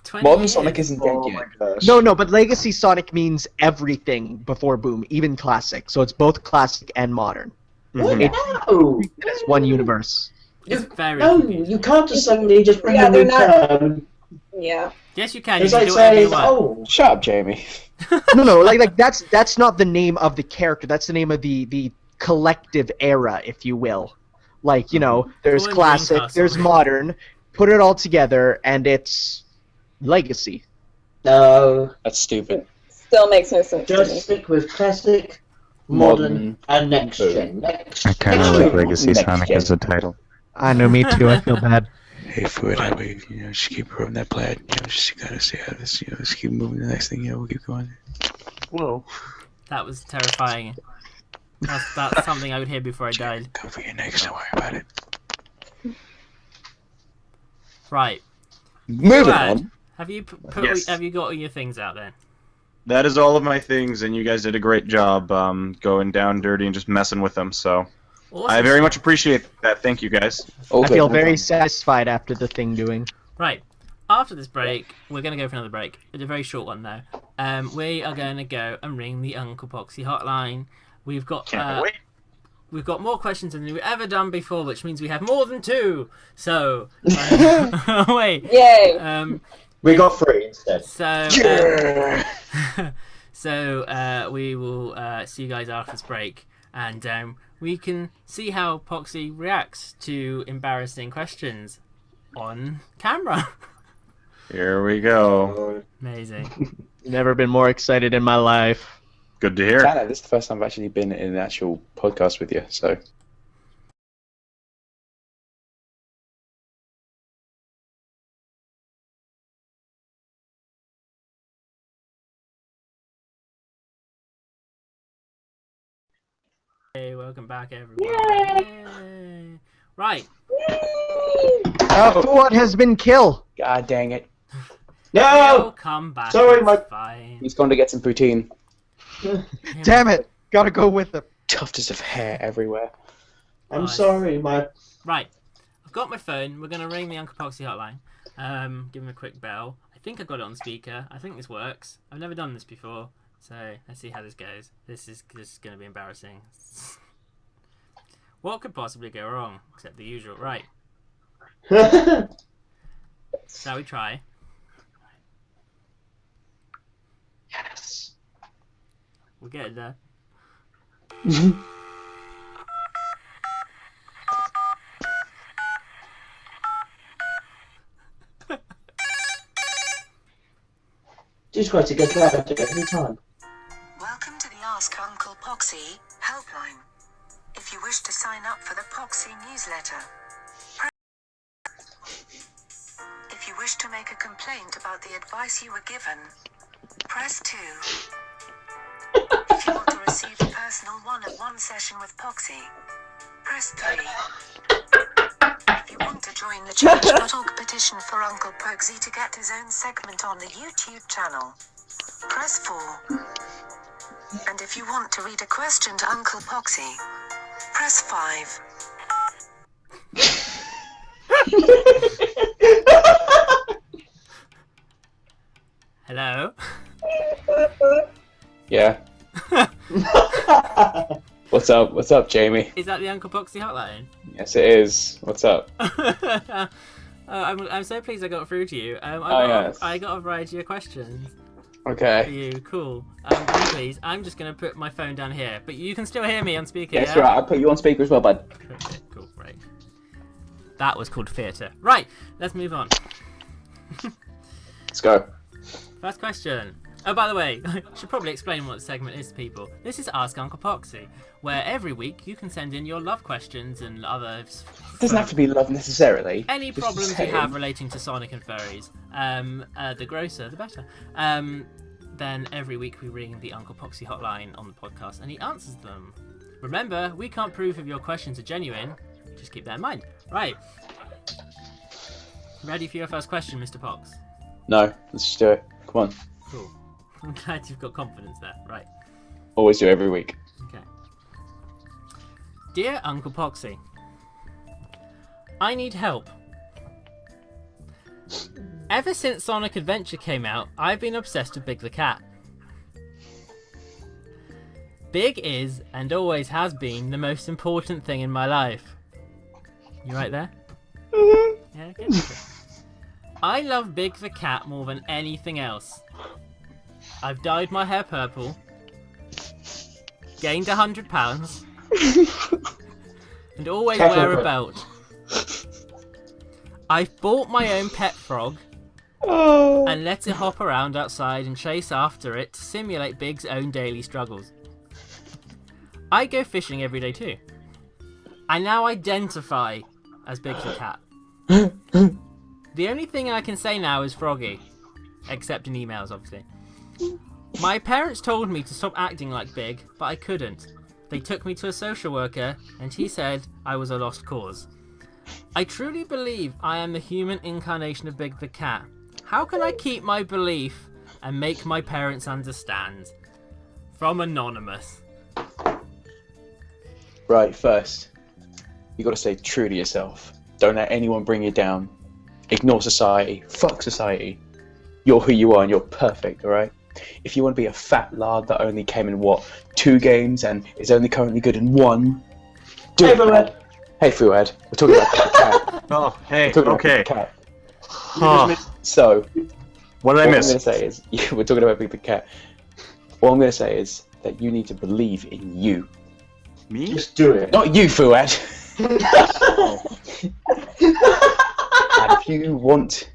20 Modern years. Sonic isn't dead Oh yet. my gosh. No, but Legacy Sonic means everything before Boom, even classic. So it's both classic and modern. No! It's one universe. It's very No, confusing. you can't just suddenly just bring Yeah, a new they're not- term. Yeah. Yes, you can. You It's can like do whatever you saying, want. oh, Shut up, Jamie. No, like that's not the name of the character. That's the name of the collective era, if you will. Like, you know, there's Go and classic, Dreamcast there's on it. modern. Put it all together, and it's Legacy. no. That's stupid. Still makes no sense to Just me. stick with classic, modern, Modern, and next boom. gen. Next, I kind next of like gen. Legacy Next Sonic gen. as a title. I know, me too. I feel bad. Hey, for that way, just keep growing that plaid. Just gotta see how this, just keep moving to the next thing. We'll keep going. Whoa. That was terrifying. That's something I would hear before I died. Come for your next. Don't worry about it. Right. Moving Brad, on. Have you Yes. have you got all your things out then? That is all of my things, and you guys did a great job going down dirty and just messing with them. So Awesome. I very much appreciate that. Thank you, guys. All I good, feel no very problem. satisfied after the thing doing. Right. After this break, we're going to go for another break. It's a very short one, though. We are going to go and ring the Uncle Poxxy hotline. We've got Can't wait. we've got more questions than we've ever done before, which means we have more than 2. So, wait. Yay! We got 3 instead. So, Yeah. so we will see you guys after this break, and we can see how Poxxy reacts to embarrassing questions on camera. Here we go. Amazing. Never been more excited in my life. Good to hear. Tanner, this is the first time I've actually been in an actual podcast with you, so. Hey, welcome back, everyone. Yay. Right. What has been killed? God dang it. He'll No! come back. Sorry, it's Mike. fine. He's going to get some poutine. Damn it! Gotta go with it. Tufts of hair everywhere. I'm Nice. sorry, my... Right. I've got my phone. We're going to ring the Uncle Poxxy hotline. Give him a quick bell. I think I got it on speaker. I think this works. I've never done this before. So let's see how this goes. This is going to be embarrassing. What could possibly go wrong? Except the usual. Right. Shall we try? Yes. We'll get it there. Just got to get better every time. Welcome to the Ask Uncle Poxxy helpline. If you wish to sign up for the Poxxy newsletter, if you wish to make a complaint about the advice you were given, press 2. If you want to receive a personal one-on-one session with Poxxy, press 3. If you want to join the Change.org petition for Uncle Poxxy to get his own segment on the YouTube channel, press 4. And if you want to read a question to Uncle Poxxy, press 5. Hello? Yeah. What's up? What's up, Jamie? Is that the Uncle Poxxy hotline? Yes, it is. What's up? I'm so pleased I got through to you. yes. I got a variety of questions for Okay. you. Cool. Please, I'm just going to put my phone down here, but you can still hear me on speaker. That's yeah? right. I'll put you on speaker as well, bud. Okay, cool, right. That was called theatre. Right, let's move on. Let's go. First question. Oh, by the way, I should probably explain what the segment is to people. This is Ask Uncle Poxxy, where every week you can send in your love questions and other... It doesn't have to be love necessarily. Any Just problems you saying. have relating to Sonic and furries. The grosser, the better. Then every week we ring the Uncle Poxxy hotline on the podcast and he answers them. Remember, we can't prove if your questions are genuine. Just keep that in mind. Right. Ready for your first question, Mr. Pox? No, let's just do it. Come on. Cool. I'm glad you've got confidence there. Right. Always do every week. Okay. Dear Uncle Poxxy, I need help. Ever since Sonic Adventure came out, I've been obsessed with Big the Cat. Big is, and always has been, the most important thing in my life. You right there? Yeah, okay. I love Big the Cat more than anything else. I've dyed my hair purple, gained 100 pounds, and always wear a belt. I've bought my own pet frog and let it hop around outside and chase after it to simulate Big's own daily struggles. I go fishing every day too. I now identify as Big the Cat. The only thing I can say now is Froggy, except in emails, obviously. My parents told me to stop acting like Big, but I couldn't. They took me to a social worker, and he said I was a lost cause. I truly believe I am the human incarnation of Big the Cat. How can I keep my belief and make my parents understand? From Anonymous. Right, first, you got to stay true to yourself. Don't let anyone bring you down. Ignore society. Fuck society. You're who you are and you're perfect, alright? If you want to be a fat lard that only came in, 2 games and is only currently good in 1, do it, man. Hey, Fuad. We're talking about Big the Cat. Oh, hey, We're talking about okay. Big the Cat. Huh. So, What did I what I'm miss? going to say is, we're talking about Big the Cat. What I'm going to say is that you need to believe in you. Me? Just do it. Not you, Fuad. And if you want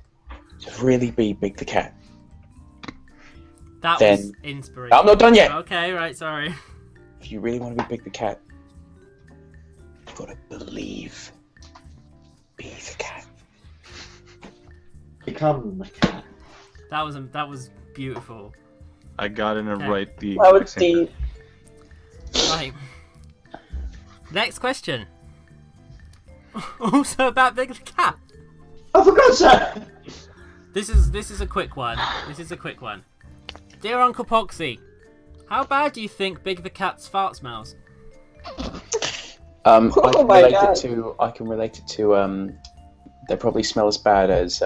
to really be Big the Cat, That Then- was inspirational. I'm not done yet. Okay, right, sorry. If you really want to be Big the Cat, you've got to believe. Be the cat. Become the cat. That was beautiful. I got in it Okay. right the That was exact same deep. Right. Next question. Also about Big the Cat. Oh, for God's sake! This is a quick one. Dear Uncle Poxxy, how bad do you think Big the Cat's fart smells? I Oh can my relate God. it to they probably smell as bad as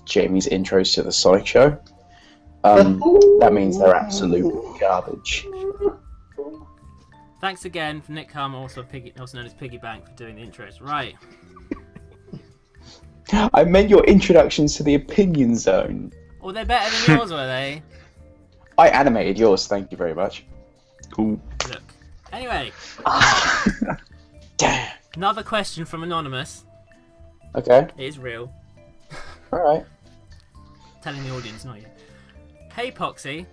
Jamie's intros to the Sonic show. That means they're absolute garbage. Thanks again for Nick Carmer, also known as Piggy Bank, for doing the intros. Right. I meant your introductions to the opinion zone. Oh, they're better than yours, were they? I animated yours, thank you very much. Cool. Look. Anyway, Damn. another question from Anonymous. Okay, It is real. alright. Telling the audience, not you. Hey Poxy,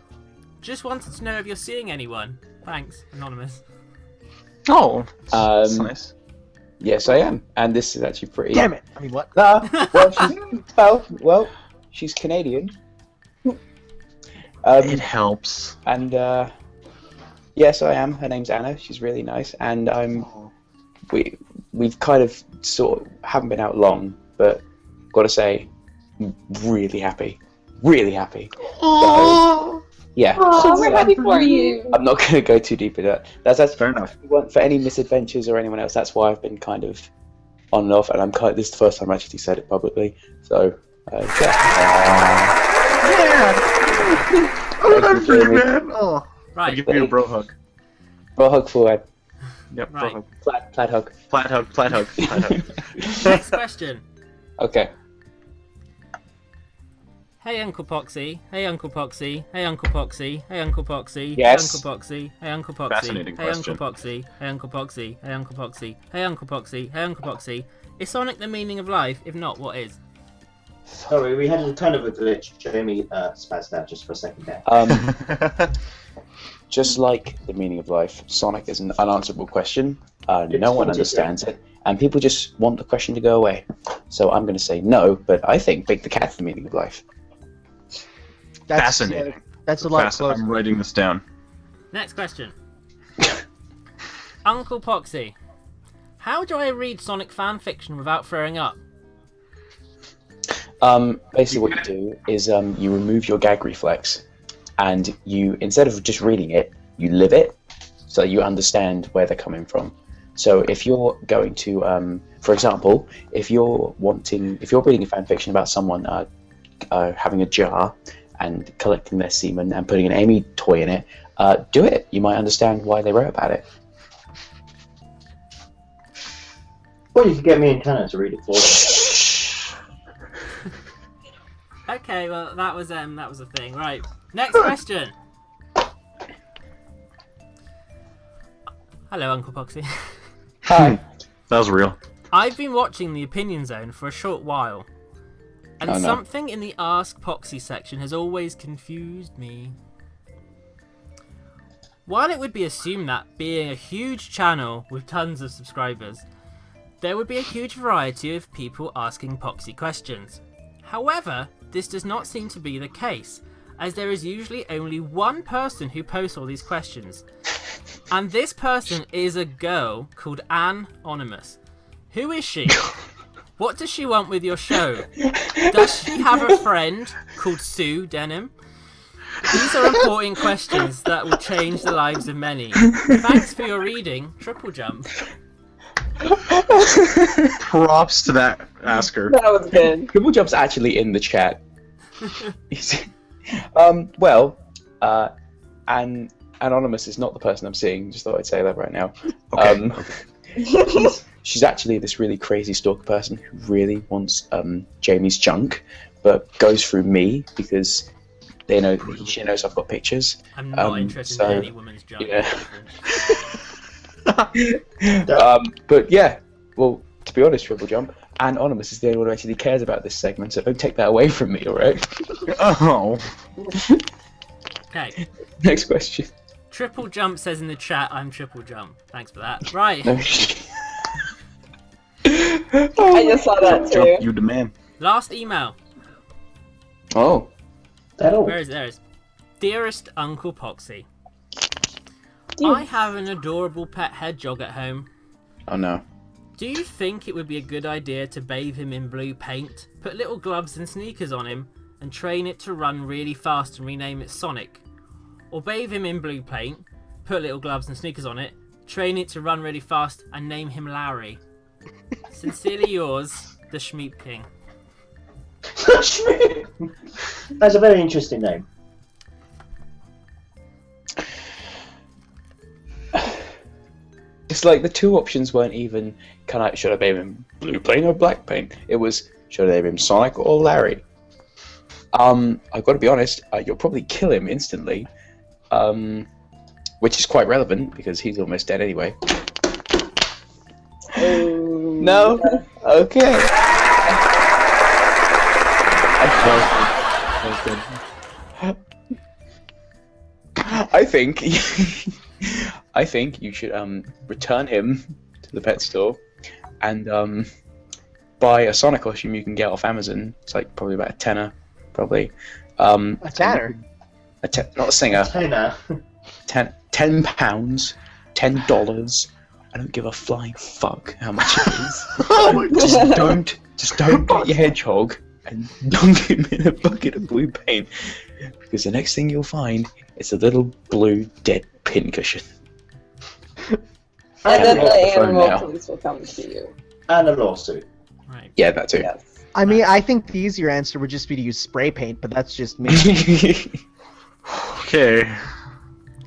just wanted to know if you're seeing anyone. Thanks, Anonymous. Oh, that's Um, nice. Yes, I am, and this is actually pretty. Damn it! I mean, what? Nah, well, she's Canadian. It helps. And yes, I am. Her name's Anna. She's really nice, and we've kind of sort of haven't been out long, but gotta say, I'm really happy, So, yeah. Oh, we're happy for you. I'm not gonna go too deep into that. That's Fair enough. for any misadventures or anyone else. That's why I've been kind of on and off, and this is the first time I actually said it publicly. So, yeah. Oh, that's great, man. Oh. I'll Right. give you a bro hug. Bro hug forward. Yep, Right. bro hug. Plaid hug. Flat hug, flat hug, flat hug. Next question. Okay. Hey Uncle Poxxy, hey Uncle Poxxy, hey Uncle Poxxy, hey Uncle Poxxy, Yes. hey Uncle Poxxy, hey Uncle Poxxy, Fascinating hey question. Uncle Poxxy, hey Uncle Poxxy, hey Uncle Poxxy, hey Uncle Poxxy, hey Uncle Poxxy. Is Sonic the meaning of life? If not, what is? Sorry, we had a kind of a glitch. Jamie spazzed out just for a second there. Just like the meaning of life, Sonic is an unanswerable question. No one understands it, and people just want the question to go away. So I'm going to say no, but I think Big the Cat's the meaning of life. That's, Fascinating. yeah, that's a lot closer. I'm writing this down. Next question. Uncle Poxxy, how do I read Sonic fan fiction without throwing up? Basically, what you do is you remove your gag reflex, and you, instead of just reading it, you live it, so you understand where they're coming from. So if you're going to, for example, if you're reading a fan fiction about someone having a jar and collecting their semen and putting an Amy toy in it, do it. You might understand why they wrote about it. Or you could get me and Tanner to read it for you. Okay, well that was a thing. Right. Next question. Hello, Uncle Poxxy. Hi. That was real. I've been watching the Opinion Zone for a short while, and Oh, no. something in the Ask Poxxy section has always confused me. While it would be assumed that, being a huge channel with tons of subscribers, there would be a huge variety of people asking Poxxy questions. However, this does not seem to be the case, as there is usually only one person who posts all these questions. And this person is a girl called Anonymous. Who is she? What does she want with your show? Does she have a friend called Sue Denham? These are important questions that will change the lives of many. Thanks for your reading, Triple Jump. Props to that asker. That was good. Triple Jump's actually in the chat. And Anonymous is not the person I'm seeing. Just thought I'd say that right now. Okay. She's actually this really crazy stalker person who really wants Jamie's junk, but goes through me because she knows I've got pictures. I'm not interested in any woman's junk. Yeah. But yeah, well, to be honest, Triple Jump, Anonymous is the only one who actually cares about this segment, so don't take that away from me, alright? Oh. Okay. Next question. Triple Jump says in the chat, I'm Triple Jump. Thanks for that. Right. I just saw that too. Jump, you demand. Last email. Oh. Where is it? There it is. Dearest Uncle Poxxy, I have an adorable pet hedgehog at home. Oh no. Do you think it would be a good idea to bathe him in blue paint, put little gloves and sneakers on him, and train it to run really fast and rename it Sonic? Or bathe him in blue paint, put little gloves and sneakers on it, train it to run really fast, and name him Larry? Sincerely yours, the Schmeep King. That's a very interesting name. It's like the two options weren't even, should I bathe him blue paint or black paint? It was, should I bathe him Sonic or Larry? I've got to be honest, you'll probably kill him instantly, which is quite relevant because he's almost dead anyway. No? Okay. I think you should return him to the pet store and buy a Sonic costume you can get off Amazon. It's like probably about a tenner, probably. A tanner? Not a singer. Tanner. £10, $10. I don't give a flying fuck how much it is. Just don't get your hedgehog and dunk him in a bucket of blue paint, because the next thing you'll find is a little blue dead pincushion. And then the phone animal now. police will come to you. And a lawsuit. Right. Yeah, that too. Yes. I mean, I think the easier answer would just be to use spray paint, but that's just me. Okay.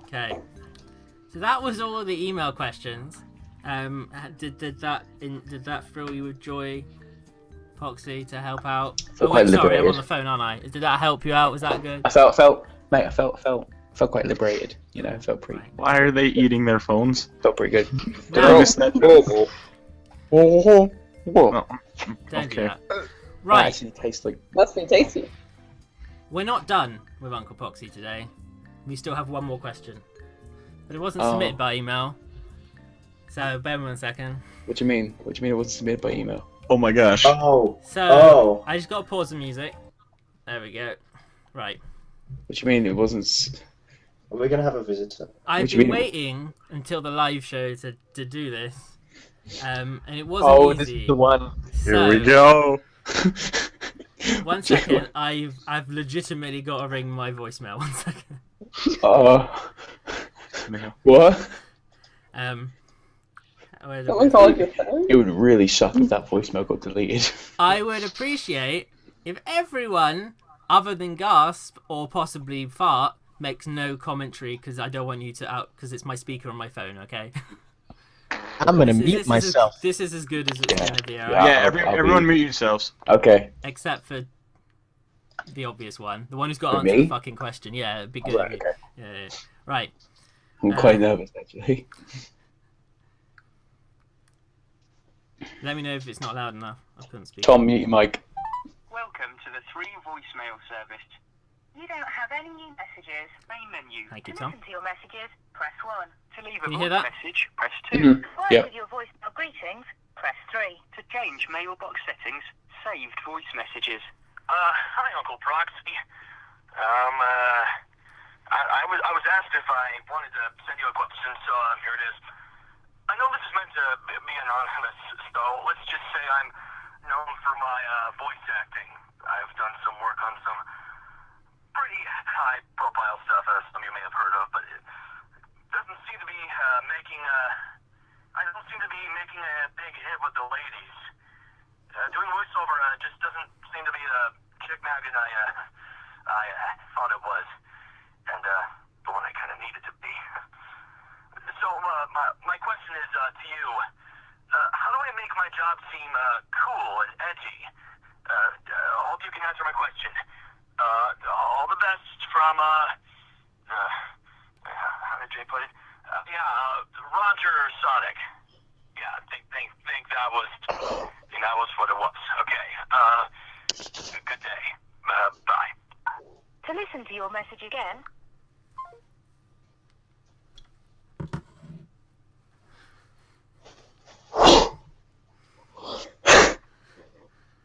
Okay. So that was all of the email questions. Did that fill you with joy, Poxxy, to help out? Felt Oh wait, quite sorry, I'm on liberated. the phone, aren't I? Did that help you out? Was that good? I felt quite liberated. You know, felt pretty Why are they eating their phones? good. Did I miss that? Oh, Don't do Okay. that. That Right, actually tastes like. Must be tasty. we're not done with Uncle Poxxy today. We still have one more question, but it wasn't Oh. submitted by email. So bear with me 1 second. What do you mean? What do you mean it wasn't submitted by email? Oh my gosh. Oh. So Oh. I just got to pause the music. There we go. Right. What do you mean it wasn't? Are we going to have a visitor? I've What do you been mean? waiting until the live show to do this, and it wasn't Oh, easy. this is the one. Here we go. 1 second, I've legitimately got to ring my voicemail. 1 second. What? Where's the Someone voice- called your phone? It would really suck if that voicemail got deleted. I would appreciate if everyone, other than Gasp or possibly Fart, makes no commentary because I don't want you to out because it's my speaker on my phone. Okay. I'm gonna This is- mute myself. This is as good as it's gonna be. Alright? Yeah. Everyone mute yourselves. Okay. Except for the obvious one, the one who's got to For answer me? the fucking question. Yeah, it'd be good. Right, okay. Yeah. Right. I'm quite nervous actually. Let me know if it's not loud enough. I couldn't speak. Tom, mute your mic. Welcome to the free voicemail service. You don't have any new messages. Main menu. Thank you, To Tom. listen to your messages, press 1. To leave a Can you hear voice that? message, press 2. Mhm. To Yep. with your voicemail greetings, press 3. To change mailbox settings, saved voice messages. Hi, Uncle Poxxy. I was asked if I wanted to send you a question, so here it is. I know this is meant to be anonymous, so let's just say I'm known for my voice acting. I've done some work on some pretty high-profile stuff, some of you may have heard of, but it doesn't seem to be I don't seem to be making a big hit with the ladies. Doing voiceover just doesn't seem to be the chick magnet I thought it was, and the one I kind of needed to be. So my question is to you. How do I make my job seem cool and edgy? I hope you can answer my question. All the best from how did Jay put it? Roger Sonic. Yeah, I think that was what it was. Okay. Good day. Bye. To listen to your message again,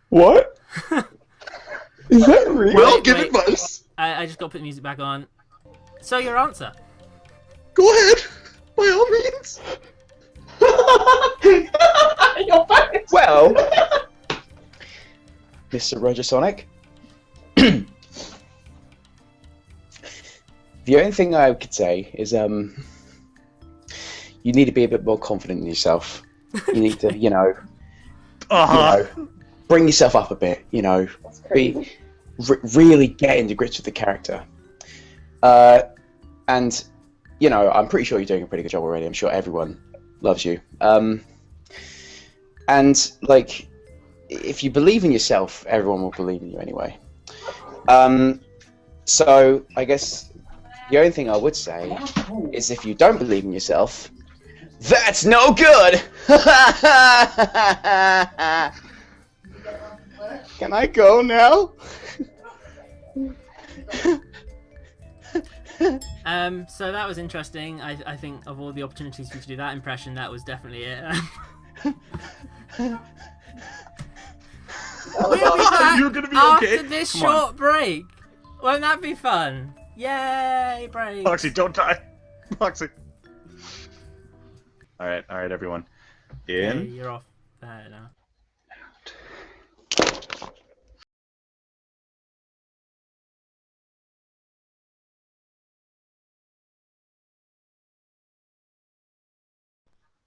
What? Is that real? Well, give advice. I just got to put the music back on. So your answer? Go ahead, by all means. Well, Mr. Roger Sonic, the only thing I could say is you need to be a bit more confident in yourself. You need to, you know, bring yourself up a bit. You know, really get into grips with the character. And you know, I'm pretty sure you're doing a pretty good job already. I'm sure everyone loves you. And like, if you believe in yourself, everyone will believe in you anyway. So I guess the only thing I would say is if you don't believe in yourself, that's no good. Can I go now? So that was interesting. I think of all the opportunities for you to do that impression, that was definitely it. We'll be back You're gonna be after okay. this Come on. short break. Won't that be fun? Yay, break! Poxxy, don't die. Poxxy. Alright, everyone. Hey, In. you're off there now.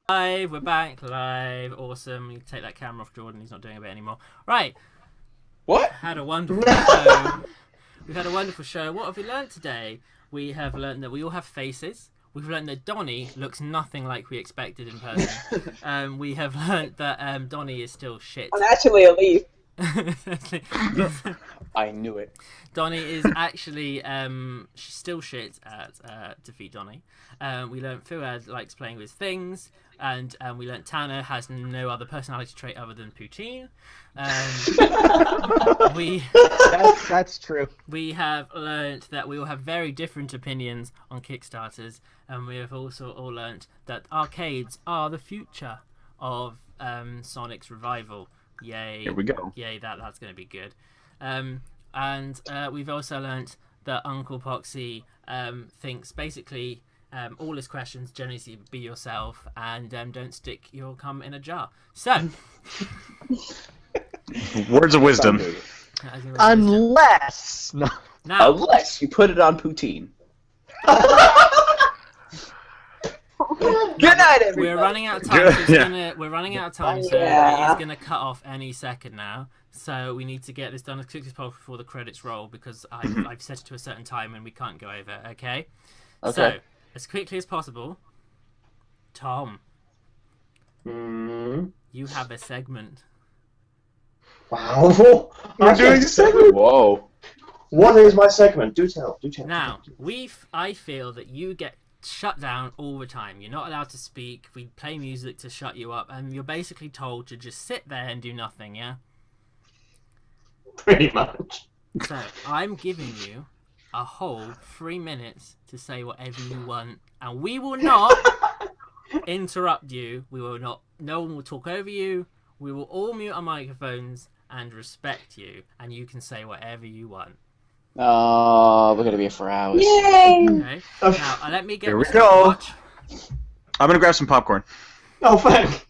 Live, we're back live. Awesome. You can take that camera off Jordan. He's not doing a bit anymore. Right. What? Had a wonderful show. We've had a wonderful show. What have we learned today? We have learned that we all have faces. We've learned that Donnie looks nothing like we expected in person. We have learned that Donnie is still shit. I'm actually a leaf. I knew it. Donnie is actually still shit at Defeat Donnie. We learned Fuad likes playing with things, and we learned Tanner has no other personality trait other than poutine. That's true. We have learnt that we all have very different opinions on Kickstarters, and we have also all learnt that arcades are the future of Sonic's revival. Yay! Here we go. Yay! That's going to be good. And we've also learnt that Uncle Poxxy thinks basically all his questions generally say be yourself and don't stick your cum in a jar. So, Words of wisdom. Unless no. Now, Unless you put it on poutine. Good night, everybody. We're running out of time. So Yeah. we're running out of time, so Yeah. it is going to cut off any second now. So we need to get this done as quickly as possible before the credits roll because I've set it to a certain time and we can't go over. Okay. Okay. So as quickly as possible, Tom, Mm. you have a segment. Wow. You're doing a segment? Whoa. What is my segment? Do tell. Do tell. Now, I feel that you get shut down all the time. You're not allowed to speak. We play music to shut you up, and you're basically told to just sit there and do nothing, yeah? Pretty much. So, I'm giving you a whole 3 minutes to say whatever you want, and we will not interrupt you. We will not. No one will talk over you. We will all mute our microphones and respect you, and you can say whatever you want. Oh, we're gonna be here for hours. Yay! Okay? Now, let me get Here we my go. stopwatch. I'm gonna grab some popcorn. Oh, thank.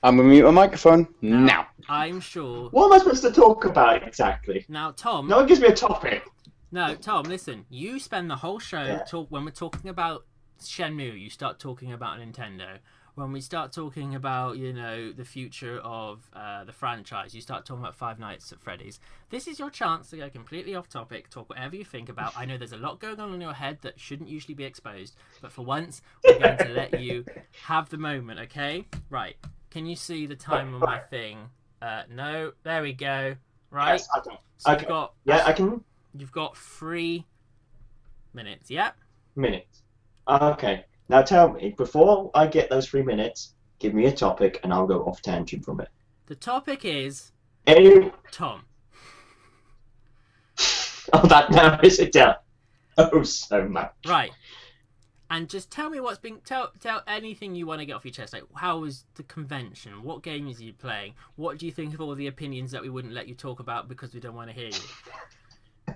I'm gonna mute my microphone now. I'm sure. What am I supposed to talk about exactly? Now, Tom. No one gives me a topic. No, Tom, listen. You spend the whole show Yeah. when we're talking about Shenmue, you start talking about Nintendo. When we start talking about, the future of the franchise, you start talking about Five Nights at Freddy's. This is your chance to go completely off topic, talk whatever you think about. I know there's a lot going on in your head that shouldn't usually be exposed, but for once, we're going to let you have the moment, okay? Right. Can you see the time on my thing? No. There we go. Right? Yes, I can. So Okay. you've got... Yeah, I can. You've got 3 minutes, yeah? Minutes. Okay. Now tell me, before I get those 3 minutes, give me a topic and I'll go off tangent from it. The topic is Any... Tom. Oh, that narrows it down. Oh, so much. Right. And just tell me what's been... Tell anything you want to get off your chest. Like, how was the convention? What games are you playing? What do you think of all the opinions that we wouldn't let you talk about because we don't want to hear you?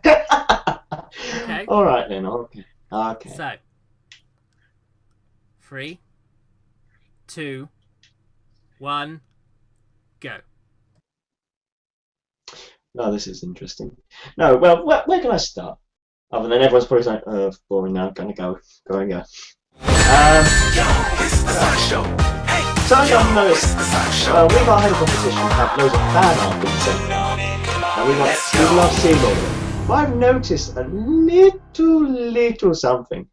Okay? Alright then, okay. Okay. So... 3, 2, 1, go. No, this is interesting. No, well, where can I start? Other than everyone's probably like, boring now, gonna go. So I've noticed, we got ahead of competition, have loads of fan art being sent out. And we love seeing all of it. But I've noticed a little something.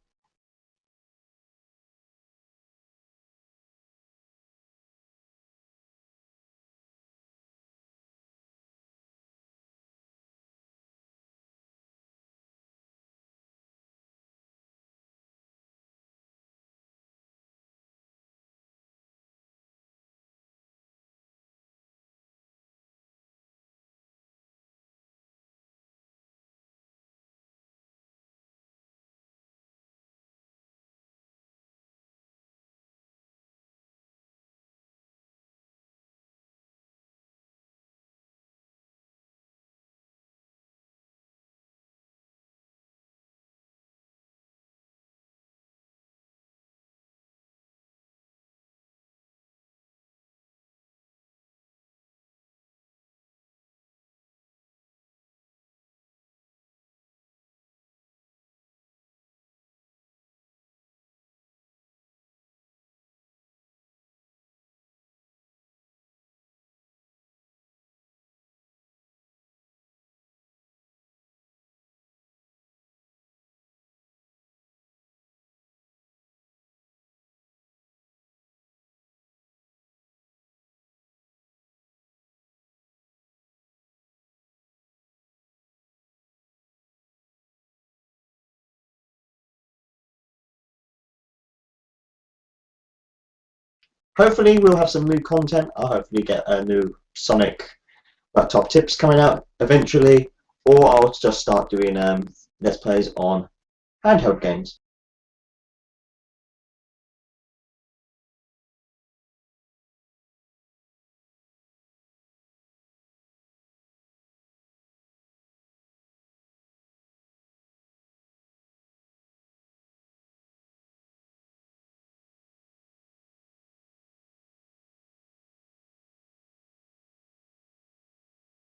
Hopefully we'll have some new content. I'll hopefully get a new Sonic top tips coming out eventually, or I'll just start doing Let's Plays on handheld games.